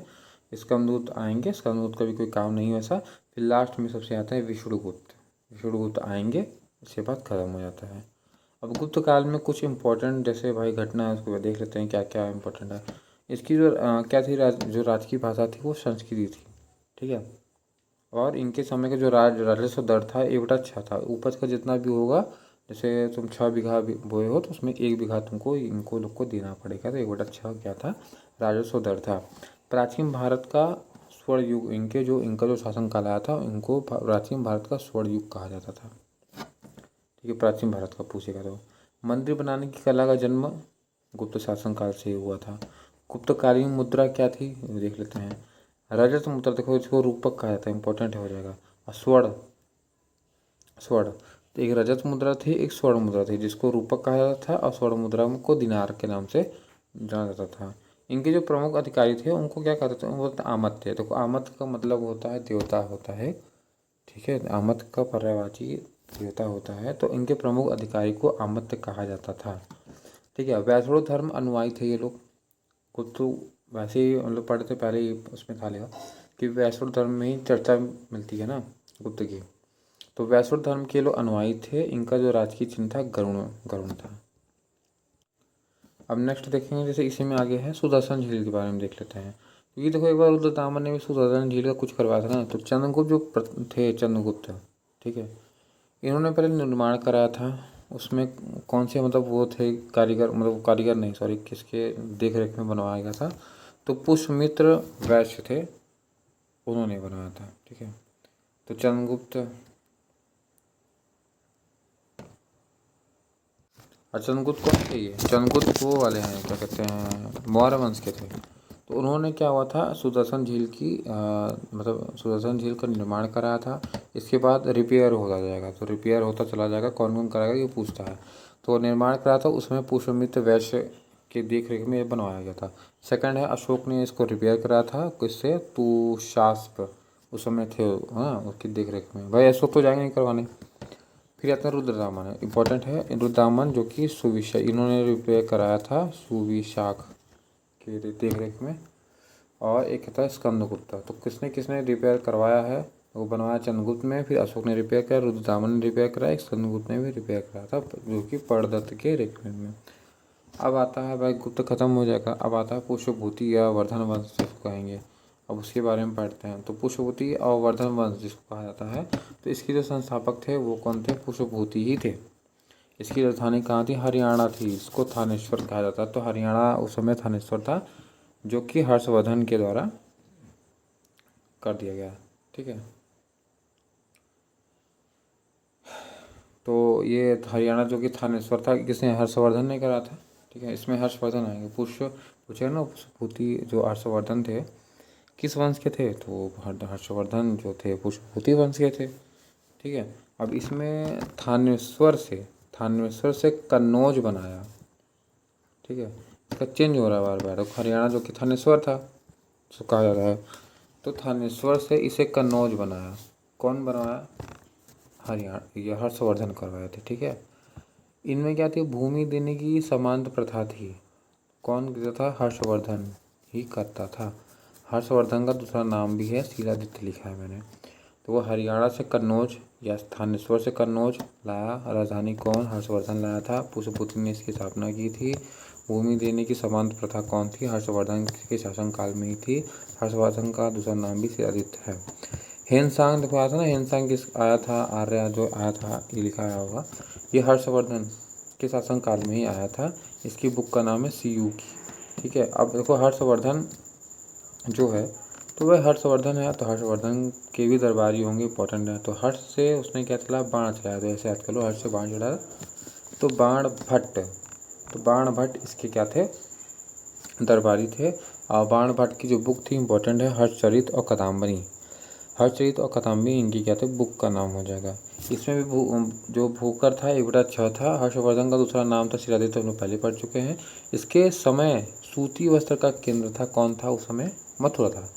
स्कंदगुप्त आएंगे, स्कंदगुप्त का भी कोई काम नहीं वैसा। फिर लास्ट में सबसे आता है विष्णुगुप्त। विष्णुगुप्त आएंगे, इसके बाद खत्म हो जाता है। अब गुप्त काल में कुछ इंपॉर्टेंट जैसे भाई घटना है, उसको देख लेते हैं क्या क्या इंपॉर्टेंट है। इसकी जो क्या थी, जो राजकीय भाषा थी वो संस्कृत थी। ठीक है। और इनके समय का जो राजस्व दर था 1/6 था। उपज का जितना भी होगा, जैसे तुम 6 बीघा बोए हो तो उसमें 1 बीघा तुमको इनको लोग को देना पड़ेगा। तो 1/6 क्या था, राजस्व दर था। प्राचीन भारत का स्वर्ण युग, इनका जो शासनकाल आया था, इनको प्राचीन भारत का स्वर्ण युग कहा जाता था। ठीक है, प्राचीन भारत का पूछेगा तो। मंदिर बनाने की कला का जन्म गुप्त शासनकाल से ही हुआ था। गुप्तकालीन मुद्रा क्या थी, देख लेते हैं। रजत मुद्रा, देखो इसको रूपक कहा जाता है, इंपॉर्टेंट हो जाएगा। और स्वर्ण, स्वर्ण तो एक रजत मुद्रा थी, एक स्वर्ण मुद्रा थी, जिसको रूपक कहा जाता था, और स्वर्ण मुद्रा को दिनार के नाम से जाना जाता था। इनके जो प्रमुख अधिकारी थे उनको क्या कहते थे, वो आमत थे। देखो आमत का मतलब होता है देवता होता है। ठीक है, आमत का पर्यायवाची देवता होता है। तो इनके प्रमुख अधिकारी को आमत्य कहा जाता था। ठीक है। वैष्णव धर्म अनुयायी थे ये लोग। कुछ तो वैसे ही हम लोग पढ़े थे पहले ही, उसमें था लिया कि वैष्णव धर्म में ही चर्चा मिलती है ना गुप्त की। तो वैष्णव धर्म के लोग अनुयायी थे। इनका जो राजकीय चिन्ह था गरुण, गरुण था। अब नेक्स्ट देखेंगे, जैसे इसी में आगे है सुदर्शन झील के बारे में देख लेते हैं। क्योंकि देखो एक बार रुद्रदामन ने भी सुदर्शन झील का कुछ करवाया था ना। तो चंद्रगुप्त जो थे, चंद्रगुप्त, ठीक है, इन्होंने पहले निर्माण कराया था। उसमें कौन से मतलब वो थे कारीगर, मतलब कारीगर नहीं, सॉरी, किसके देख रेख में बनवाया गया था, तो पुष्यमित्र वैश्य थे, उन्होंने बनाया था। ठीक है। तो चंद्रगुप्त, और चंद्रगुप्त कौन थे, ये चंद्रगुप्त वो वाले हैं, क्या कहते हैं, मौर्य वंश के थे। तो उन्होंने क्या हुआ था, सुदर्शन झील की मतलब सुदर्शन झील का निर्माण कराया था। इसके बाद रिपेयर होता जाएगा, तो रिपेयर होता चला जाएगा, कौन कौन कराएगा ये पूछता है। तो निर्माण कराया था, उसमें पुष्यमित्र वैश्य के देख रेख में ये बनवाया गया था। सेकंड है अशोक ने इसको रिपेयर कराया था, किससे, तुषास्प, उस समय थे, हाँ, उसकी देख रेख में। भाई अशोक तो जाएंगे नहीं करवाने। फिर आता है रुद्रदामन, है इंपॉर्टेंट है रुद्रदामन, जो कि सुविशा, इन्होंने रिपेयर कराया था सुविशाख के देख रेख में। और एक कहता है स्कंदगुप्त। तो किसने किसने रिपेयर करवाया है, वो बनवाया चंद्रगुप्त में, फिर अशोक ने रिपेयर किया, रुद्रदामन ने रिपेयर कराया, स्कंदगुप्त ने भी रिपेयर कराया था, जो कि परदत्त के रेख में। अब आता है भाई, गुप्त खत्म हो जाएगा, अब आता है पुष्यभूति या वर्धन वंश जिसको कहेंगे। अब उसके बारे में पढ़ते हैं। तो पुष्यभूति और वर्धन वंश जिसको कहा जाता है, तो इसके जो संस्थापक थे वो कौन थे, पुष्यभूति ही थे। इसकी राजधानी कहाँ थी, हरियाणा थी, इसको थानेश्वर कहा जाता है। तो हरियाणा उस समय थानेश्वर था, जो कि हर्षवर्धन के द्वारा कर दिया गया। ठीक है। तो ये हरियाणा जो कि थानेश्वर था, किसने, हर्षवर्धन ने करा था। ठीक है। इसमें हर्षवर्धन आएंगे। पुष्य पूछे ना, पुष्यभूति जो हर्षवर्धन थे किस वंश के थे, तो हर्षवर्धन जो थे पुष्यभूति वंश के थे। ठीक है। अब इसमें थानेश्वर से कन्नौज बनाया, ठीक है। इसका चेंज हो रहा है बार बार। हरियाणा जो कि थानेश्वर था उसको कहा जा रहा है, तो थानेश्वर से इसे कन्नौज बनाया। कौन बनवाया? हरियाणा, ये हर्षवर्धन करवाए थे, ठीक है। इनमें क्या थी, भूमि देने की समांत प्रथा थी। कौन करता था? हर्षवर्धन ही करता था। हर्षवर्धन का दूसरा नाम भी है शीलादित्य, लिखा है मैंने। तो वो हरियाणा से कन्नौज या थानेश्वर से कन्नौज लाया। राजधानी कौन? हर्षवर्धन लाया था। पुष्यपुत्र ने इसकी स्थापना की थी। भूमि देने की समांत प्रथा कौन थी? हर्षवर्धन के शासनकाल में ही थी। हर्षवर्धन का दूसरा नाम भी शीलादित्य है। हेनसांग देखो आया था ना, हेनसांग किस आया था? आर्य जो आया था, ये लिखा आया होगा, ये हर्षवर्धन के शासनकाल में ही आया था। इसकी बुक का नाम है सीयू की, ठीक है। अब देखो हर्षवर्धन जो है, तो वह हर्षवर्धन है, तो हर्षवर्धन के भी दरबारी होंगे, इंपॉर्टेंट है। तो हर्ष से उसने क्या चला? बाण चलाया। तो ऐसे याद कर लो, हर्ष से बाण चलाया। तो बाण भट्ट, तो बाण भट्ट इसके क्या थे? दरबारी थे। और बाण भट्ट की जो बुक थी इंपॉर्टेंट है, हर्षचरित और कदम्बनी। हर्षचरित और कदम्बनी इनकी क्या थे? बुक का नाम हो जाएगा। इसमें भी जो भूकर था 1/6 था। हर्षवर्धन का दूसरा नाम था शीलादित्य, हम लोग पहले पढ़ चुके हैं। इसके समय सूती वस्त्र का केंद्र था। कौन था उस समय? मथुरा था।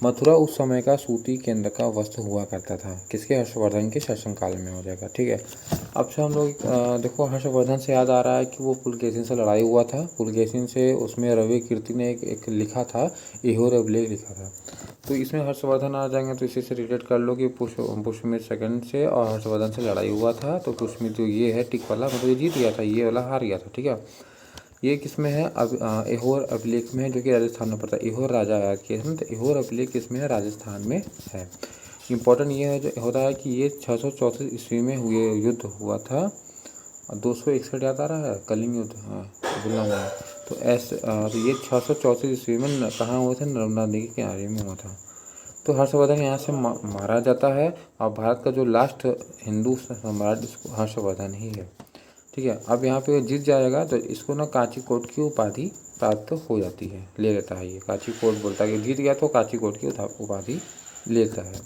मथुरा उस समय का सूती केंद्र का वस्त्र हुआ करता था। किसके? हर्षवर्धन के शासनकाल में हो जाएगा, ठीक है। अब से हम लोग देखो, हर्षवर्धन से याद आ रहा है कि वो पुलकेशिन से लड़ाई हुआ था। पुलकेशिन से उसमें रवि कीर्ति ने एक लिखा था, एहोर अभिलेख लिखा था। तो इसमें हर्षवर्धन आ जाएंगे, तो इसी से रिलेट कर लो कि पुष्यमित्र सेकंड से और हर्षवर्धन से लड़ाई हुआ था। तो पुष्यमित्र जो ये है टिक वाला, मतलब ये जीत गया था, ये वाला हार गया था, ठीक है। ये किस में है? अब एहोर अभिलेख में है, जो कि राजस्थान में पड़ता है। एहोर राजा याद किए हैं, तो एहोर अभिलेख किसमें है? राजस्थान में है। इम्पोर्टेंट ये है, जो होता है कि ये 634 ईस्वी में युद्ध हुआ था। 261 याद आ रहा है, कलिंग युद्ध, हाँ भूलना हुआ। तो ऐसे तो ये 634 ईस्वी में कहाँ हुए थे? नर्मदा नदी के किनारे में हुआ था। तो हर्षवर्धन यहाँ से मारा जाता है, और भारत का जो लास्ट हिंदू सम्राट हर्षवर्धन ही है, ठीक है। अब यहाँ पे जीत जाएगा तो इसको ना कांचीकोट की उपाधि प्राप्त हो जाती है, ले लेता है। ये कांचीकोट बोलता है कि जीत गया तो कांचीकोट की उपाधि लेता है।